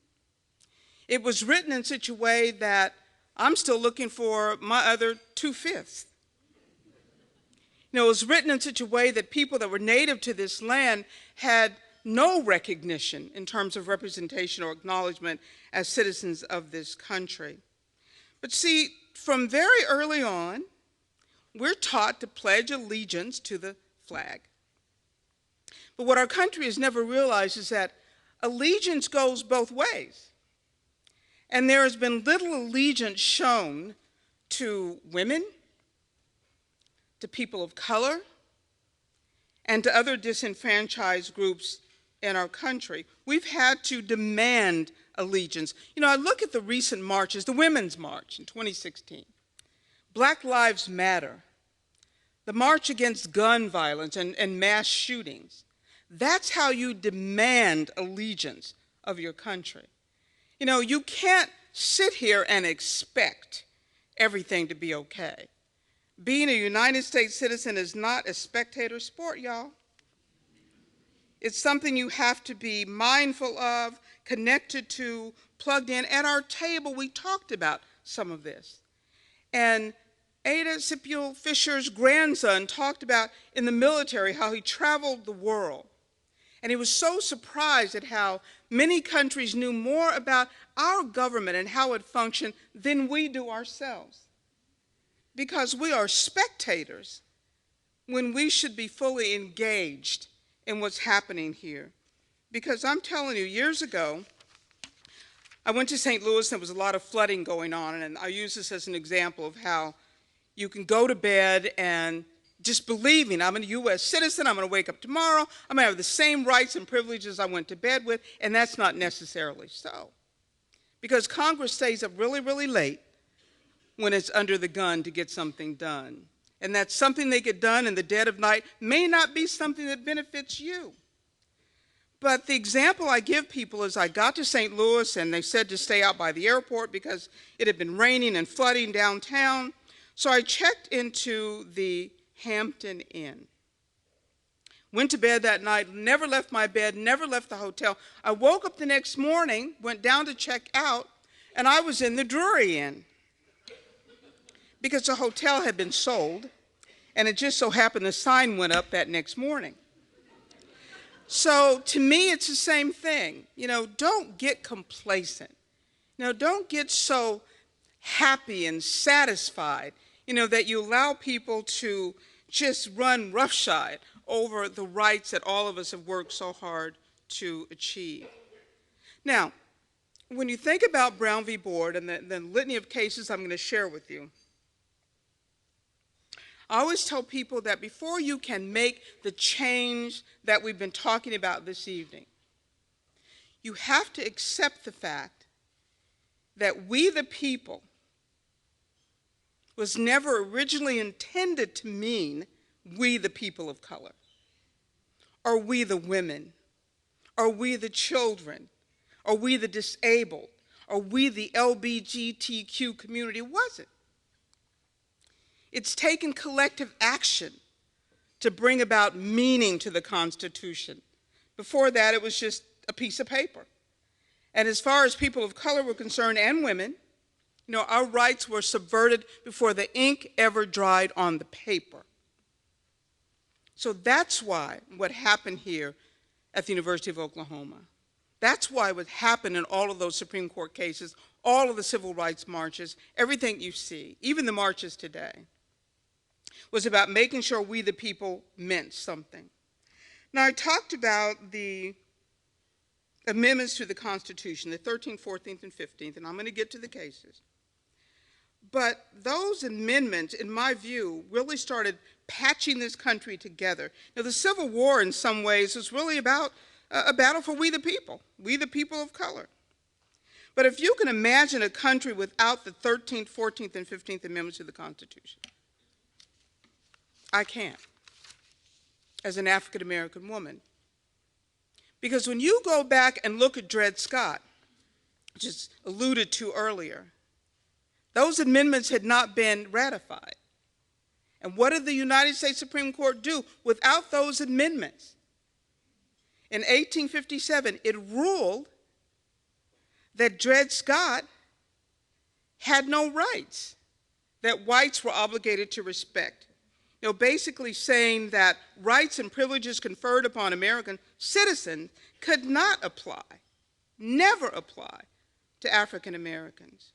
C: It was written in such a way that I'm still looking for my other 2/5. You know, it was written in such a way that people that were native to this land had no recognition in terms of representation or acknowledgement as citizens of this country. But see, from very early on, we're taught to pledge allegiance to the flag. But what our country has never realized is that allegiance goes both ways. And there has been little allegiance shown to women, to people of color, and to other disenfranchised groups in our country. We've had to demand allegiance. You know, I look at the recent marches, the Women's March in 2016, Black Lives Matter, the March Against Gun Violence and mass shootings. That's how you demand allegiance of your country. You know, you can't sit here and expect everything to be okay. Being a United States citizen is not a spectator sport, y'all. It's something you have to be mindful of, connected to, plugged in. At our table, we talked about some of this. And Ada Scipio Fisher's grandson talked about in the military how he traveled the world. And he was so surprised at how many countries knew more about our government and how it functioned than we do ourselves. Because we are spectators when we should be fully engaged in what's happening here. Because I'm telling you, years ago, I went to St. Louis and there was a lot of flooding going on, and I use this as an example of how you can go to bed and just believing I'm a U.S. citizen, I'm going to wake up tomorrow, I'm going to have the same rights and privileges I went to bed with, and that's not necessarily so. Because Congress stays up really, really late when it's under the gun to get something done. And that something they get done in the dead of night may not be something that benefits you. But the example I give people is I got to St. Louis and they said to stay out by the airport because it had been raining and flooding downtown. So I checked into the Hampton Inn. Went to bed that night, never left my bed, never left the hotel. I woke up the next morning, went down to check out, and I was in the Drury Inn. Because the hotel had been sold, and it just so happened the sign went up that next morning. So to me, it's the same thing. You know, don't get complacent. You know, don't get so happy and satisfied, you know, that you allow people to just run roughshod over the rights that all of us have worked so hard to achieve. Now, when you think about Brown v. Board and the litany of cases I'm going to share with you, I always tell people that before you can make the change that we've been talking about this evening, you have to accept the fact that we the people was never originally intended to mean we the people of color, or we the women, or we the children, or we the disabled, or we the LGBTQ community. It wasn't. It's taken collective action to bring about meaning to the Constitution. Before that, it was just a piece of paper. And as far as people of color were concerned, and women, you know, our rights were subverted before the ink ever dried on the paper. So that's why what happened here at the University of Oklahoma. That's why what happened in all of those Supreme Court cases, all of the civil rights marches, everything you see, even the marches today, was about making sure we the people meant something. Now, I talked about the amendments to the Constitution, the 13th, 14th, and 15th, and I'm going to get to the cases. But those amendments, in my view, really started patching this country together. Now, the Civil War, in some ways, was really about a battle for we the people of color. But if you can imagine a country without the 13th, 14th, and 15th Amendments to the Constitution, I can't, as an African-American woman. Because when you go back and look at Dred Scott, which is alluded to earlier, those amendments had not been ratified. And what did the United States Supreme Court do without those amendments? In 1857, it ruled that Dred Scott had no rights that whites were obligated to respect. Basically saying that rights and privileges conferred upon American citizens could not apply, never apply, to African Americans.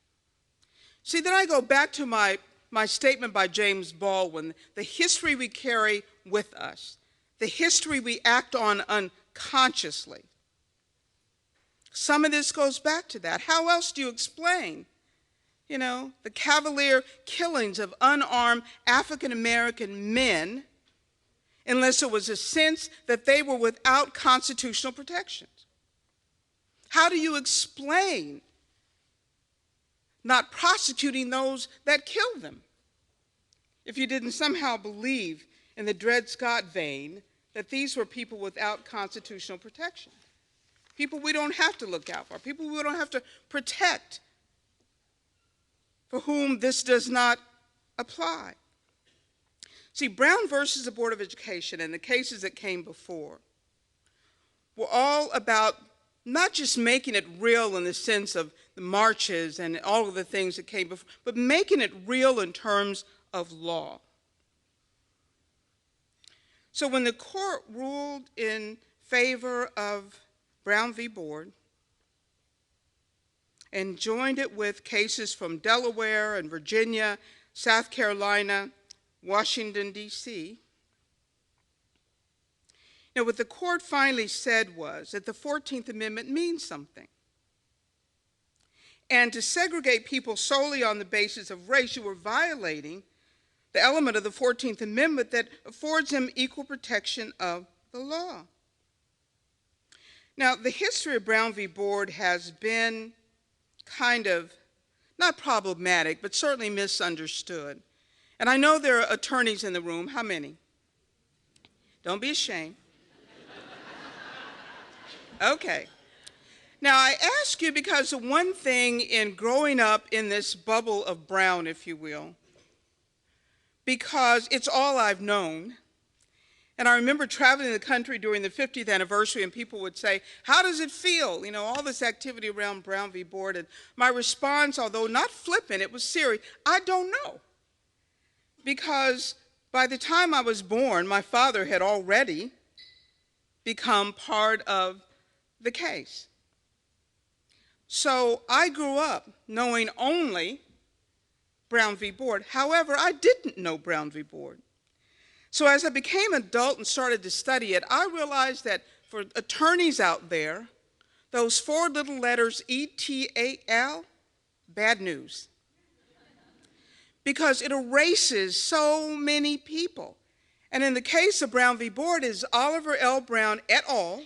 C: See, then I go back to my statement by James Baldwin, the history we carry with us, the history we act on unconsciously. Some of this goes back to that. How else do you explain, the cavalier killings of unarmed African-American men unless it was a sense that they were without constitutional protections? How do you explain not prosecuting those that killed them if you didn't somehow believe in the Dred Scott vein that these were people without constitutional protection? People we don't have to look out for, people we don't have to protect, for whom this does not apply. See, Brown versus the Board of Education and the cases that came before were all about not just making it real in the sense of the marches and all of the things that came before, but making it real in terms of law. So when the court ruled in favor of Brown v. Board and joined it with cases from Delaware and Virginia, South Carolina, Washington, D.C., what the court finally said was that the 14th Amendment means something. And to segregate people solely on the basis of race, you were violating the element of the 14th Amendment that affords them equal protection of the law. Now, the history of Brown v. Board has been kind of, not problematic, but certainly misunderstood. And I know there are attorneys in the room. How many? Don't be ashamed. Okay. Now, I ask you because the one thing in growing up in this bubble of Brown, if you will, because it's all I've known, and I remember traveling the country during the 50th anniversary, and people would say, how does it feel? All this activity around Brown v. Board. And my response, although not flippant, it was serious, I don't know. Because by the time I was born, my father had already become part of the case. So I grew up knowing only Brown v. Board. However, I didn't know Brown v. Board. So as I became an adult and started to study it, I realized that for attorneys out there, those four little letters, ETAL, bad news. Because it erases so many people. And in the case of Brown v. Board, is Oliver L. Brown et al.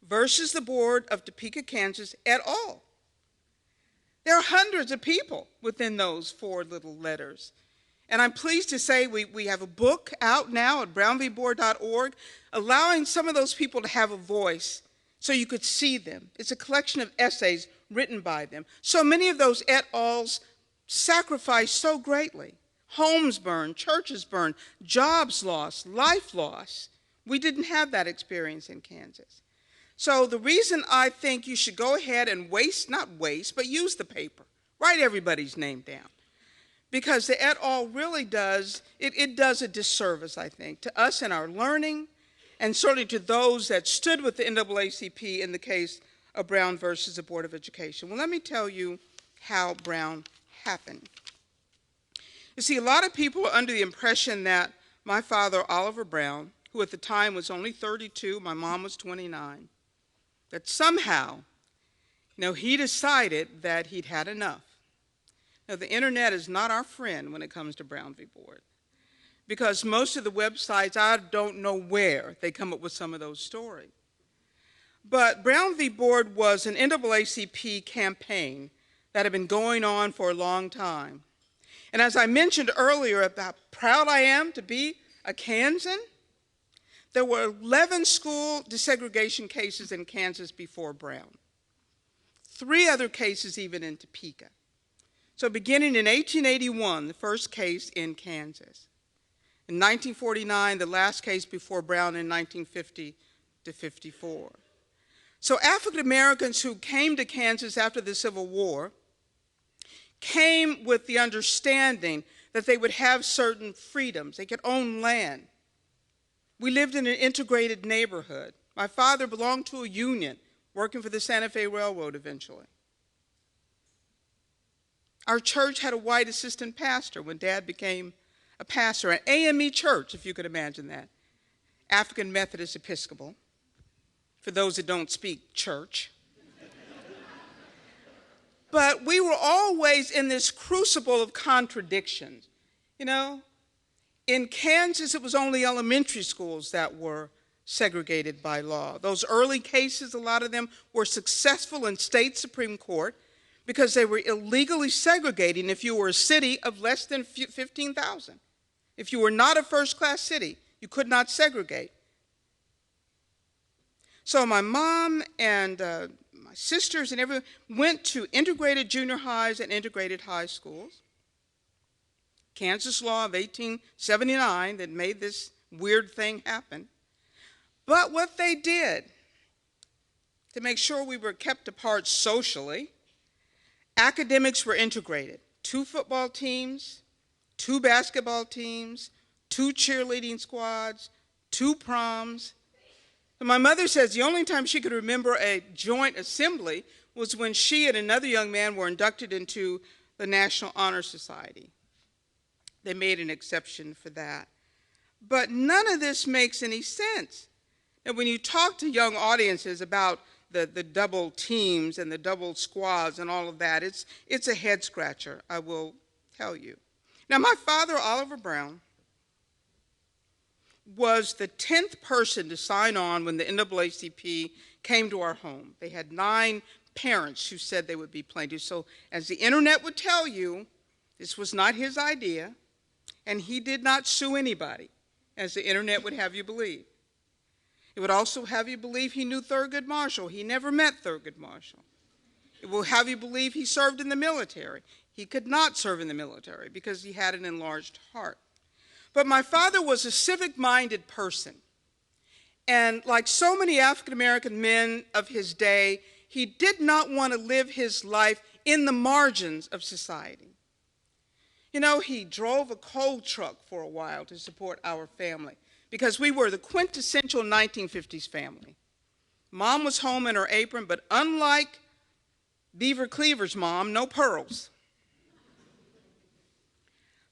C: Versus the Board of Topeka, Kansas et al. There are hundreds of people within those four little letters. And I'm pleased to say we have a book out now at brownvboard.org allowing some of those people to have a voice so you could see them. It's a collection of essays written by them. So many of those et als sacrificed so greatly. Homes burned, churches burned, jobs lost, life lost. We didn't have that experience in Kansas. So the reason I think you should go ahead and not waste, but use the paper. Write everybody's name down. Because the et al. Really does, it does a disservice, I think, to us in our learning and certainly to those that stood with the NAACP in the case of Brown versus the Board of Education. Well, let me tell you how Brown happened. You see, a lot of people are under the impression that my father, Oliver Brown, who at the time was only 32, my mom was 29, that somehow, he decided that he'd had enough. Now, the internet is not our friend when it comes to Brown v. Board, because most of the websites, I don't know where they come up with some of those stories. But Brown v. Board was an NAACP campaign that had been going on for a long time. And as I mentioned earlier about how proud I am to be a Kansan, there were 11 school desegregation cases in Kansas before Brown. 3 other cases even in Topeka. So beginning in 1881, the first case in Kansas. In 1949, the last case before Brown in 1950 to 54. So African Americans who came to Kansas after the Civil War came with the understanding that they would have certain freedoms. They could own land. We lived in an integrated neighborhood. My father belonged to a union, working for the Santa Fe Railroad eventually. Our church had a white assistant pastor when Dad became a pastor, an AME church, if you could imagine that, African Methodist Episcopal, for those that don't speak church. But we were always in this crucible of contradictions. In Kansas, it was only elementary schools that were segregated by law. Those early cases, a lot of them were successful in state Supreme Court because they were illegally segregating if you were a city of less than 15,000. If you were not a first-class city, you could not segregate. So my mom and my sisters and everyone went to integrated junior highs and integrated high schools. Kansas law of 1879 that made this weird thing happen. But what they did to make sure we were kept apart socially, academics were integrated. 2 football teams, 2 basketball teams, 2 cheerleading squads, 2 proms. And my mother says the only time she could remember a joint assembly was when she and another young man were inducted into the National Honor Society. They made an exception for that. But none of this makes any sense. And when you talk to young audiences about the double teams and the double squads and all of that, it's a head scratcher, I will tell you. Now, my father, Oliver Brown, was the 10th person to sign on when the NAACP came to our home. They had 9 parents who said they would be plaintiffs. So as the internet would tell you, this was not his idea, and he did not sue anybody, as the internet would have you believe. It would also have you believe he knew Thurgood Marshall. He never met Thurgood Marshall. It will have you believe he served in the military. He could not serve in the military because he had an enlarged heart. But my father was a civic-minded person. And like so many African-American men of his day, he did not want to live his life in the margins of society. He drove a coal truck for a while to support our family because we were the quintessential 1950s family. Mom was home in her apron, but unlike Beaver Cleaver's mom, no pearls.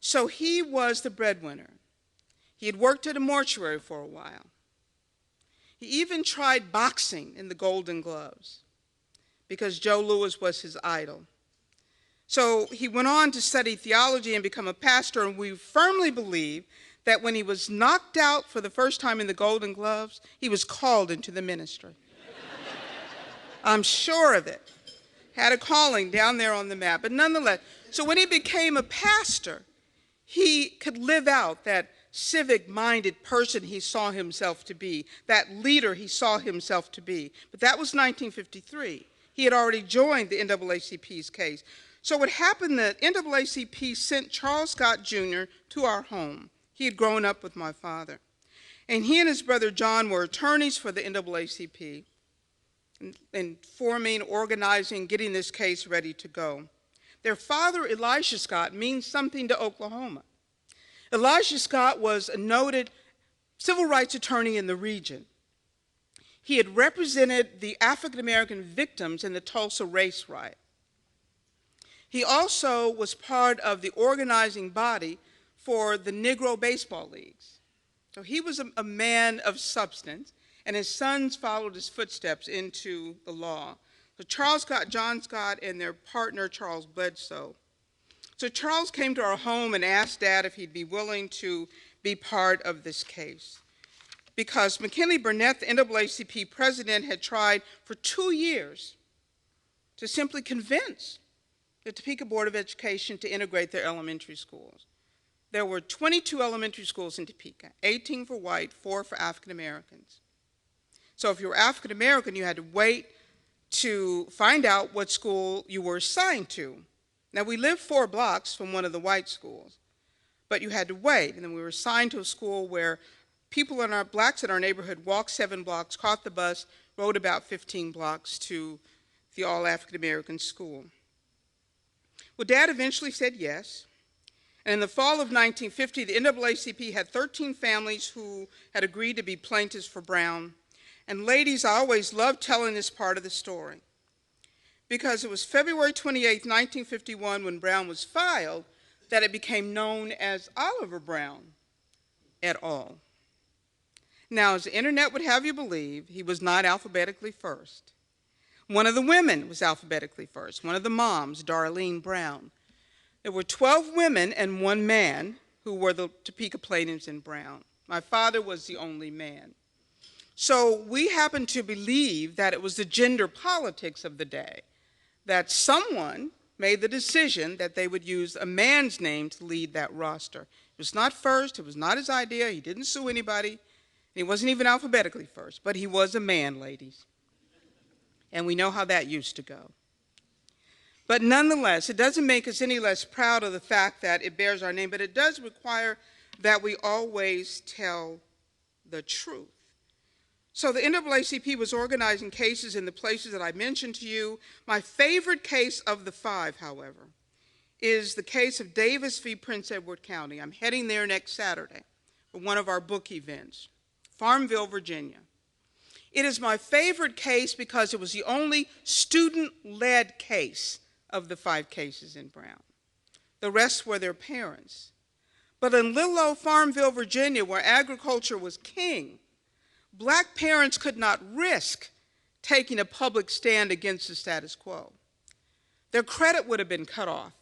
C: So he was the breadwinner. He had worked at a mortuary for a while. He even tried boxing in the Golden Gloves because Joe Louis was his idol. So he went on to study theology and become a pastor, and we firmly believe that when he was knocked out for the first time in the Golden Gloves, he was called into the ministry. I'm sure of it. Had a calling down there on the map, but nonetheless. So when he became a pastor, he could live out that civic-minded person he saw himself to be, that leader he saw himself to be. But that was 1953. He had already joined the NAACP's case. So what happened, the NAACP sent Charles Scott Jr. to our home. He had grown up with my father. And he and his brother John were attorneys for the NAACP in forming, organizing, getting this case ready to go. Their father, Elisha Scott, means something to Oklahoma. Elisha Scott was a noted civil rights attorney in the region. He had represented the African American victims in the Tulsa race riot. He also was part of the organizing body for the Negro baseball leagues. So he was a man of substance, and his sons followed his footsteps into the law. So Charles Scott, John Scott, and their partner, Charles Bledsoe. So Charles came to our home and asked Dad if he'd be willing to be part of this case, because McKinley Burnett, the NAACP president, had tried for 2 years to simply convince the Topeka Board of Education to integrate their elementary schools. There were 22 elementary schools in Topeka, 18 for white, 4 for African Americans. So if you were African American, you had to wait to find out what school you were assigned to. Now, we lived 4 blocks from one of the white schools, but you had to wait, and then we were assigned to a school where people blacks in our neighborhood walked 7 blocks, caught the bus, rode about 15 blocks to the all African American school. Well, Dad eventually said yes, and in the fall of 1950, the NAACP had 13 families who had agreed to be plaintiffs for Brown. And ladies, I always love telling this part of the story, because it was February 28, 1951, when Brown was filed, that it became known as Oliver Brown et al. Now, as the internet would have you believe, he was not alphabetically first. One of the women was alphabetically first, one of the moms, Darlene Brown. There were 12 women and 1 man who were the Topeka plaintiffs in Brown. My father was the only man. So we happen to believe that it was the gender politics of the day, that someone made the decision that they would use a man's name to lead that roster. It was not first, it was not his idea, he didn't sue anybody, and he wasn't even alphabetically first, but he was a man, ladies. And we know how that used to go. But nonetheless, it doesn't make us any less proud of the fact that it bears our name, but it does require that we always tell the truth. So the NAACP was organizing cases in the places that I mentioned to you. My favorite case of the 5, however, is the case of Davis v. Prince Edward County. I'm heading there next Saturday for one of our book events, Farmville, Virginia. It is my favorite case because it was the only student-led case of the 5 cases in Brown. The rest were their parents. But in little old Farmville, Virginia, where agriculture was king, black parents could not risk taking a public stand against the status quo. Their credit would have been cut off.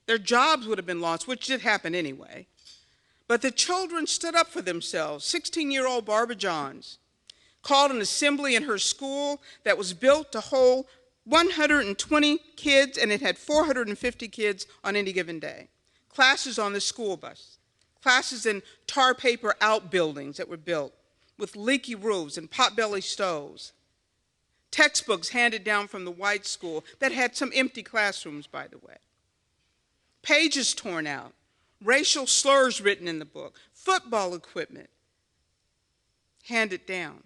C: Their jobs would have been lost, which did happen anyway. But the children stood up for themselves. 16-year-old Barbara Johns called an assembly in her school that was built to hold 120 kids, and it had 450 kids on any given day. Classes on the school bus, classes in tar paper outbuildings that were built with leaky roofs and potbelly stoves. Textbooks handed down from the white school that had some empty classrooms, by the way. Pages torn out, racial slurs written in the book, football equipment handed down.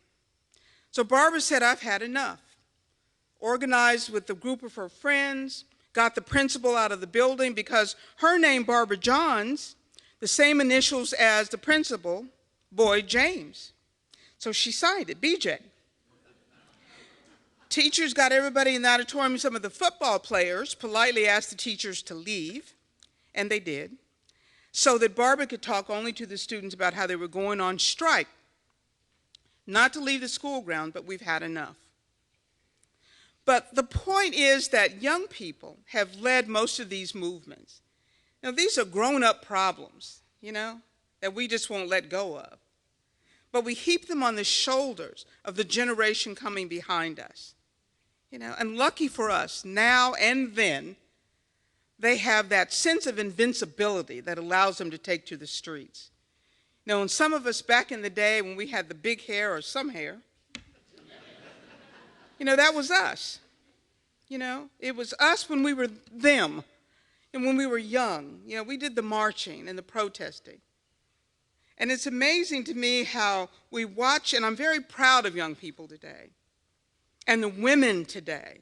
C: So Barbara said, I've had enough. Organized with a group of her friends, got the principal out of the building because her name, Barbara Johns, the same initials as the principal, Boyd James. So she signed it, BJ. Teachers got everybody in the auditorium. Some of the football players politely asked the teachers to leave, and they did, so that Barbara could talk only to the students about how they were going on strike. Not to leave the school ground, but we've had enough. But the point is that young people have led most of these movements. Now, these are grown-up problems, that we just won't let go of. But we heap them on the shoulders of the generation coming behind us. And lucky for us, now and then, they have that sense of invincibility that allows them to take to the streets. And some of us back in the day when we had the big hair or some hair, that was us. It was us when we were them and when we were young. We did the marching and the protesting. And it's amazing to me how we watch, and I'm very proud of young people today and the women today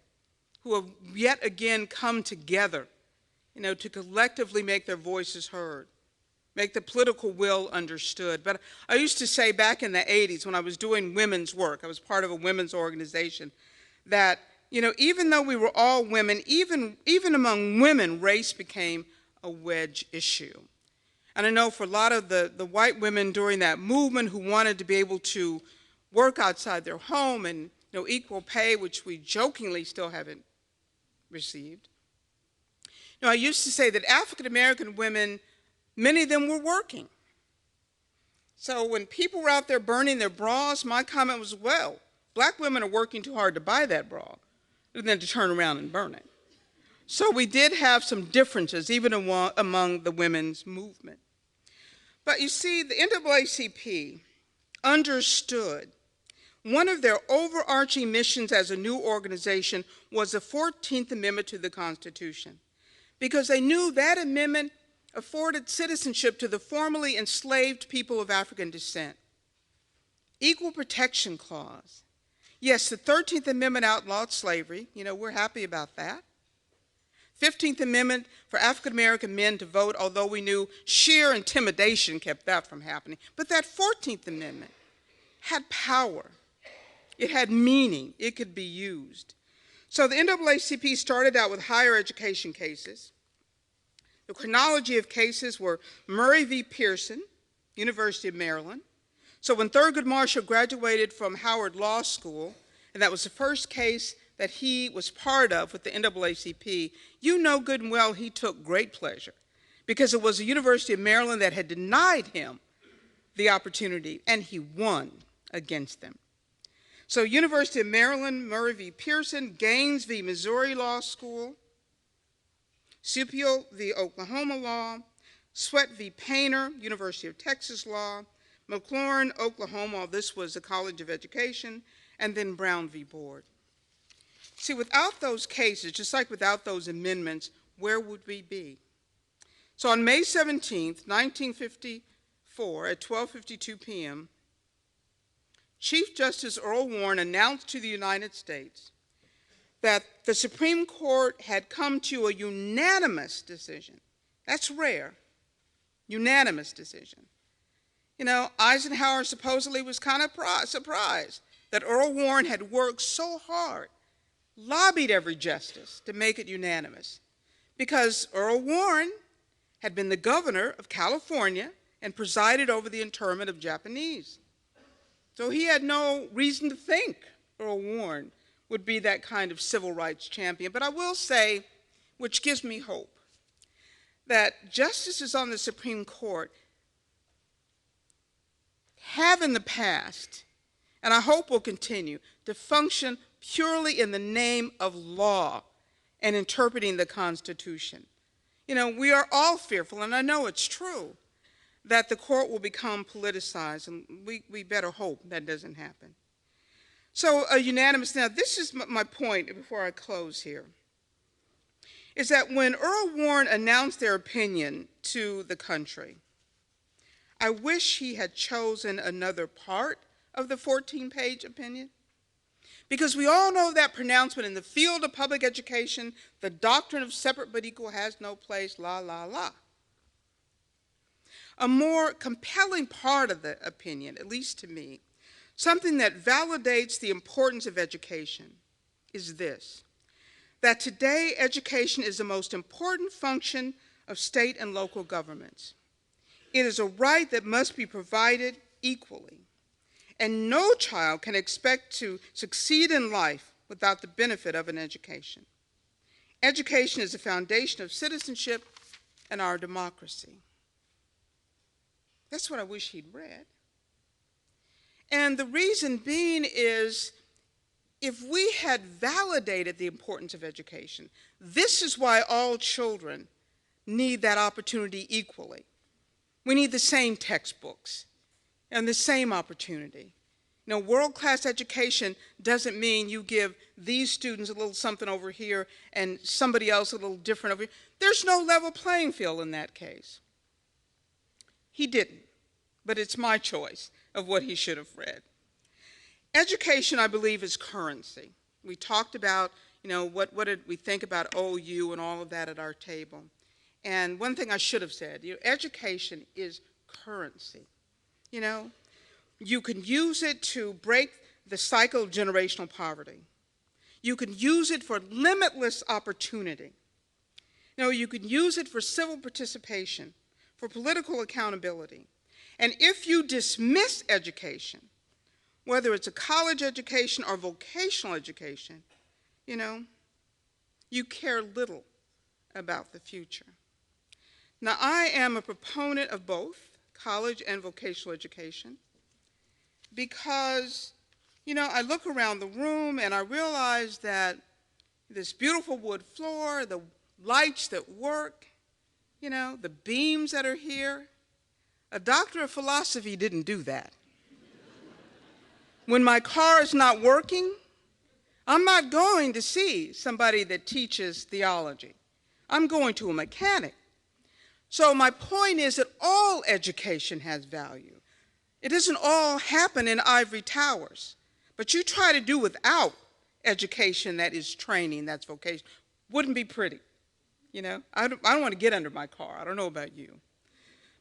C: who have yet again come together, to collectively make their voices heard. make the political will understood. But I used to say back in the 80s when I was doing women's work, I was part of a women's organization, that, even though we were all women, even among women, race became a wedge issue. And I know for a lot of the white women during that movement who wanted to be able to work outside their home and equal pay, which we jokingly still haven't received. I used to say that African American women, many of them were working. So when people were out there burning their bras, my comment was, well, black women are working too hard to buy that bra than to turn around and burn it. So we did have some differences even among the women's movement. But you see, the NAACP understood one of their overarching missions as a new organization was the 14th Amendment to the Constitution, because they knew that amendment afforded citizenship to the formerly enslaved people of African descent. Equal protection clause. Yes, the 13th Amendment outlawed slavery. We're happy about that. 15th Amendment for African American men to vote, although we knew sheer intimidation kept that from happening. But that 14th Amendment had power. It had meaning. It could be used. So the NAACP started out with higher education cases. The chronology of cases were Murray v. Pearson, University of Maryland. So when Thurgood Marshall graduated from Howard Law School, and that was the first case that he was part of with the NAACP, good and well he took great pleasure, because it was the University of Maryland that had denied him the opportunity, and he won against them. So University of Maryland, Murray v. Pearson, Gaines v. Missouri Law School, Scipio v. Oklahoma Law, Sweat v. Painter, University of Texas Law, McLaurin, Oklahoma, this was the College of Education, and then Brown v. Board. See, without those cases, just like without those amendments, where would we be? So on May 17th, 1954, at 12:52 p.m., Chief Justice Earl Warren announced to the United States that the Supreme Court had come to a unanimous decision. That's rare, unanimous decision. Eisenhower supposedly was kind of surprised that Earl Warren had worked so hard, lobbied every justice to make it unanimous, because Earl Warren had been the governor of California and presided over the internment of Japanese. So he had no reason to think Earl Warren would be that kind of civil rights champion. But I will say, which gives me hope, that justices on the Supreme Court have in the past, and I hope will continue, to function purely in the name of law and interpreting the Constitution. We are all fearful, and I know it's true, that the court will become politicized, and we better hope that doesn't happen. So a unanimous, now this is my point before I close here, is that when Earl Warren announced their opinion to the country, I wish he had chosen another part of the 14-page opinion, because we all know that pronouncement: in the field of public education, the doctrine of separate but equal has no place, la, la, la. A more compelling part of the opinion, at least to me, something that validates the importance of education, is this: that today education is the most important function of state and local governments. It is a right that must be provided equally, and no child can expect to succeed in life without the benefit of an education. Education is the foundation of citizenship and our democracy. That's what I wish he'd read. And the reason being is, if we had validated the importance of education, this is why all children need that opportunity equally. We need the same textbooks and the same opportunity. World-class education doesn't mean you give these students a little something over here and somebody else a little different over here. There's no level playing field in that case. He didn't, but it's my choice of what he should have read. Education, I believe, is currency. We talked about, what did we think about OU and all of that at our table. And one thing I should have said, education is currency. You can use it to break the cycle of generational poverty. You can use it for limitless opportunity. You can use it for civil participation, for political accountability. And if you dismiss education, whether it's a college education or vocational education, you care little about the future. Now, I am a proponent of both college and vocational education because, I look around the room and I realize that this beautiful wood floor, the lights that work, the beams that are here, a doctor of philosophy didn't do that. When my car is not working, I'm not going to see somebody that teaches theology. I'm going to a mechanic. So my point is that all education has value. It doesn't all happen in ivory towers. But you try to do without education that is training, that's vocation, wouldn't be pretty. I don't want to get under my car. I don't know about you.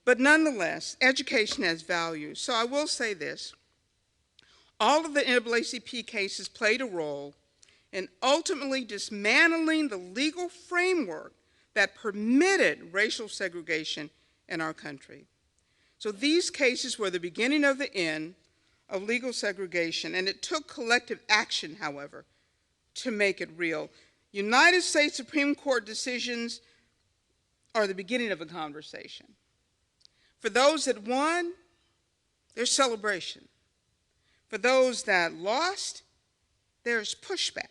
C: But nonetheless, education has value. So I will say this. All of the NAACP cases played a role in ultimately dismantling the legal framework that permitted racial segregation in our country. So these cases were the beginning of the end of legal segregation, and it took collective action, however, to make it real. United States Supreme Court decisions are the beginning of a conversation. For those that won, there's celebration. For those that lost, there's pushback.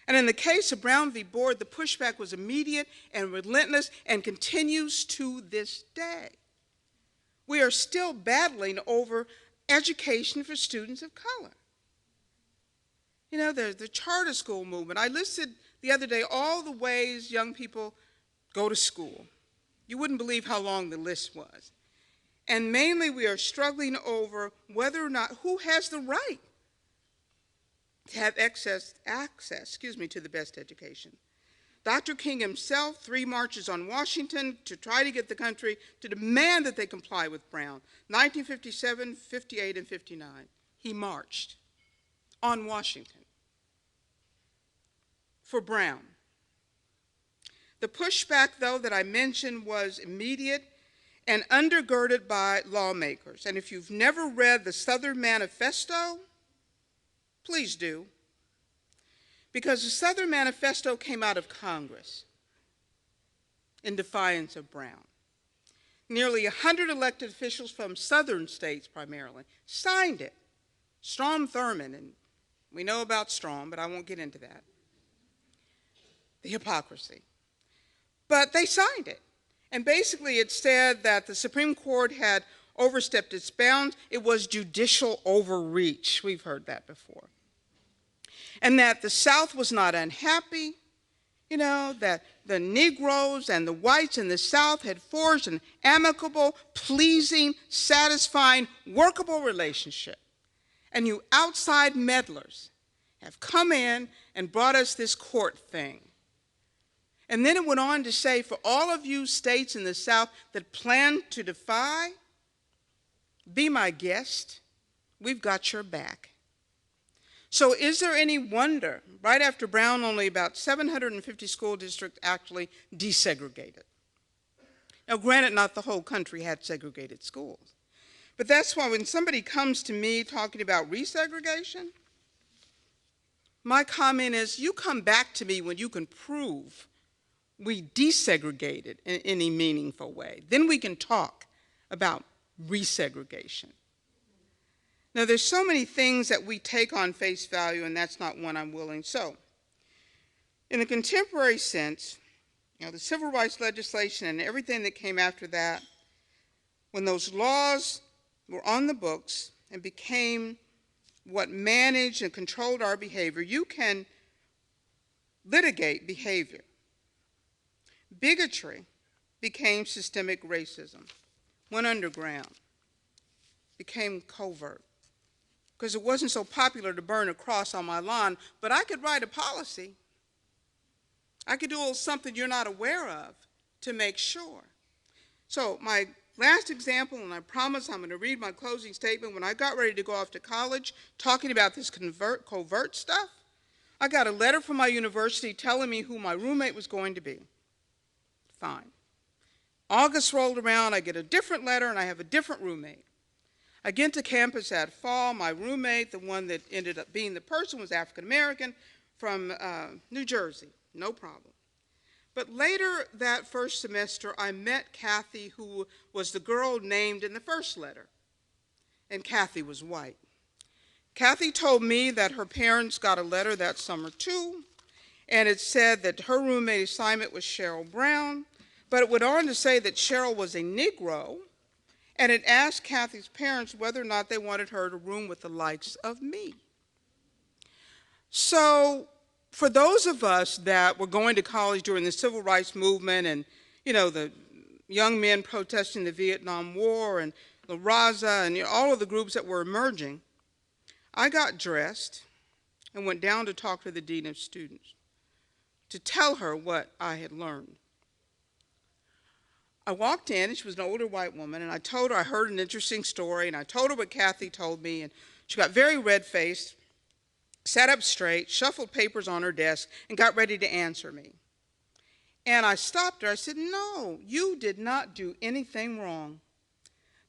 C: And in the case of Brown v. Board, the pushback was immediate and relentless and continues to this day. We are still battling over education for students of color. There's the charter school movement. I listed the other day all the ways young people go to school. You wouldn't believe how long the list was. And mainly we are struggling over whether or not, who has the right to have access to the best education. Dr. King himself, 3 marches on Washington to try to get the country to demand that they comply with Brown. 1957, 58, and 59. He marched on Washington for Brown. The pushback, though, that I mentioned was immediate and undergirded by lawmakers. And if you've never read the Southern Manifesto, please do. Because the Southern Manifesto came out of Congress in defiance of Brown. Nearly 100 elected officials from southern states primarily signed it. Strom Thurmond, and we know about Strom, but I won't get into that. The hypocrisy. But they signed it. And basically it said that the Supreme Court had overstepped its bounds. It was judicial overreach. We've heard that before. And that the South was not unhappy, that the Negroes and the whites in the South had forged an amicable, pleasing, satisfying, workable relationship. And you outside meddlers have come in and brought us this court thing. And then it went on to say, for all of you states in the South that plan to defy, be my guest. We've got your back. So is there any wonder, right after Brown, only about 750 school districts actually desegregated? Now, granted, not the whole country had segregated schools. But that's why when somebody comes to me talking about resegregation, my comment is, you come back to me when you can prove we desegregated in any meaningful way. Then we can talk about resegregation. Now, there's so many things that we take on face value, and that's not one I'm willing. So, in a contemporary sense, the civil rights legislation and everything that came after that, when those laws were on the books and became what managed and controlled our behavior, you can litigate behavior. Bigotry became systemic racism, went underground, became covert. Because it wasn't so popular to burn a cross on my lawn, but I could write a policy. I could do a little something you're not aware of to make sure. So my last example, and I promise I'm going to read my closing statement, when I got ready to go off to college talking about this covert stuff, I got a letter from my university telling me who my roommate was going to be. Fine. August rolled around, I get a different letter, and I have a different roommate. I get to campus that fall. My roommate, the one that ended up being the person, was African American from New Jersey. No problem. But later that first semester, I met Kathy, who was the girl named in the first letter. And Kathy was white. Kathy told me that her parents got a letter that summer too, and it said that her roommate assignment was Cheryl Brown, but it went on to say that Cheryl was a Negro, and it asked Kathy's parents whether or not they wanted her to room with the likes of me. So for those of us that were going to college during the civil rights movement and, the young men protesting the Vietnam War and the Raza and all of the groups that were emerging, I got dressed and went down to talk to the dean of students to tell her what I had learned. I walked in, and she was an older white woman, and I told her I heard an interesting story, and I told her what Kathy told me, and she got very red-faced, sat up straight, shuffled papers on her desk, and got ready to answer me. And I stopped her. I said, "No, you did not do anything wrong.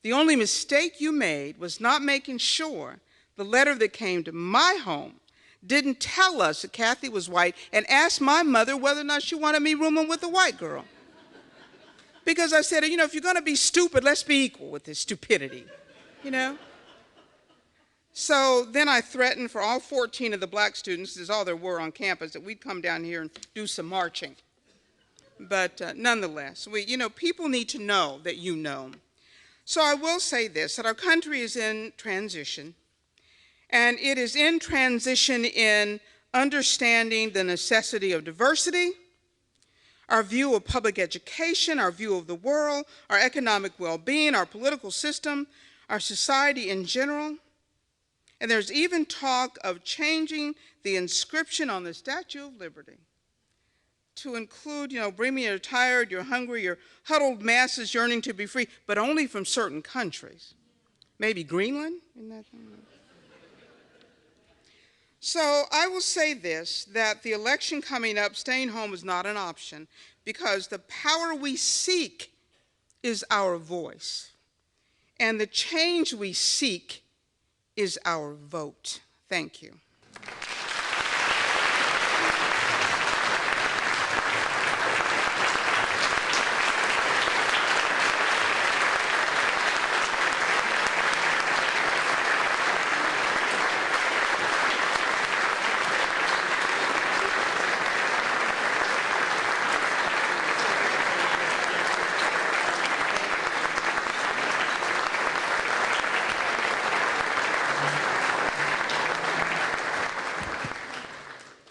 C: The only mistake you made was not making sure the letter that came to my home didn't tell us that Kathy was white and asked my mother whether or not she wanted me rooming with a white girl." Because I said, if you're going to be stupid, let's be equal with this stupidity, So then I threatened for all 14 of the black students, this is all there were on campus, that we'd come down here and do some marching. But nonetheless, people need to know that you know. So I will say this, that our country is in transition. And it is in transition in understanding the necessity of diversity, our view of public education, our view of the world, our economic well-being, our political system, our society in general. And there's even talk of changing the inscription on the Statue of Liberty to include, bring me your tired, your hungry, your huddled masses yearning to be free, but only from certain countries. Maybe Greenland? Isn't that So I will say this, that the election coming up, staying home is not an option, because the power we seek is our voice, and the change we seek is our vote. Thank you.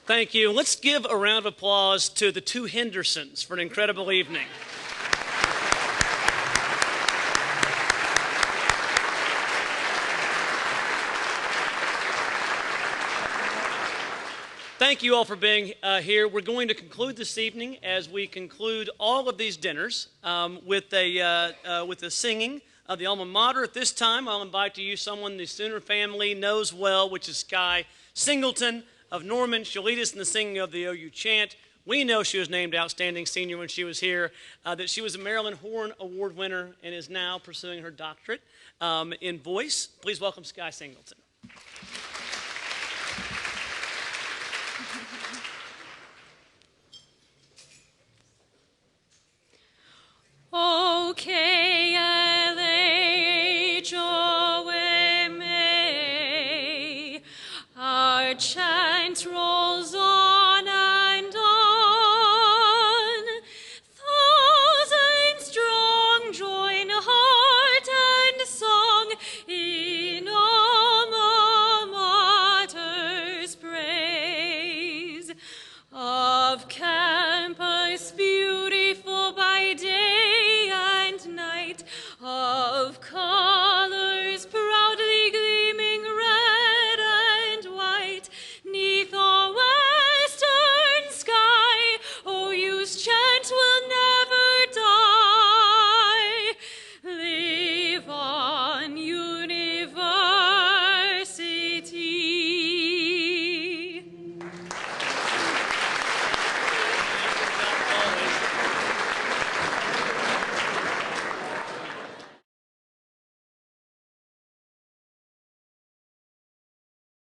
A: Thank you. Let's give a round of applause to the two Hendersons for an incredible evening. Thank you all for being here. We're going to conclude this evening, as we conclude all of these dinners, with the singing of the alma mater. At this time, I'll invite to you someone the Sooner family knows well, which is Sky Singleton of Norman. She'll lead us in the singing of the OU chant. We know she was named Outstanding Senior when she was here, that she was a Marilyn Horn Award winner and is now pursuing her doctorate in voice. Please welcome Sky Singleton.
D: Our chant rolls on.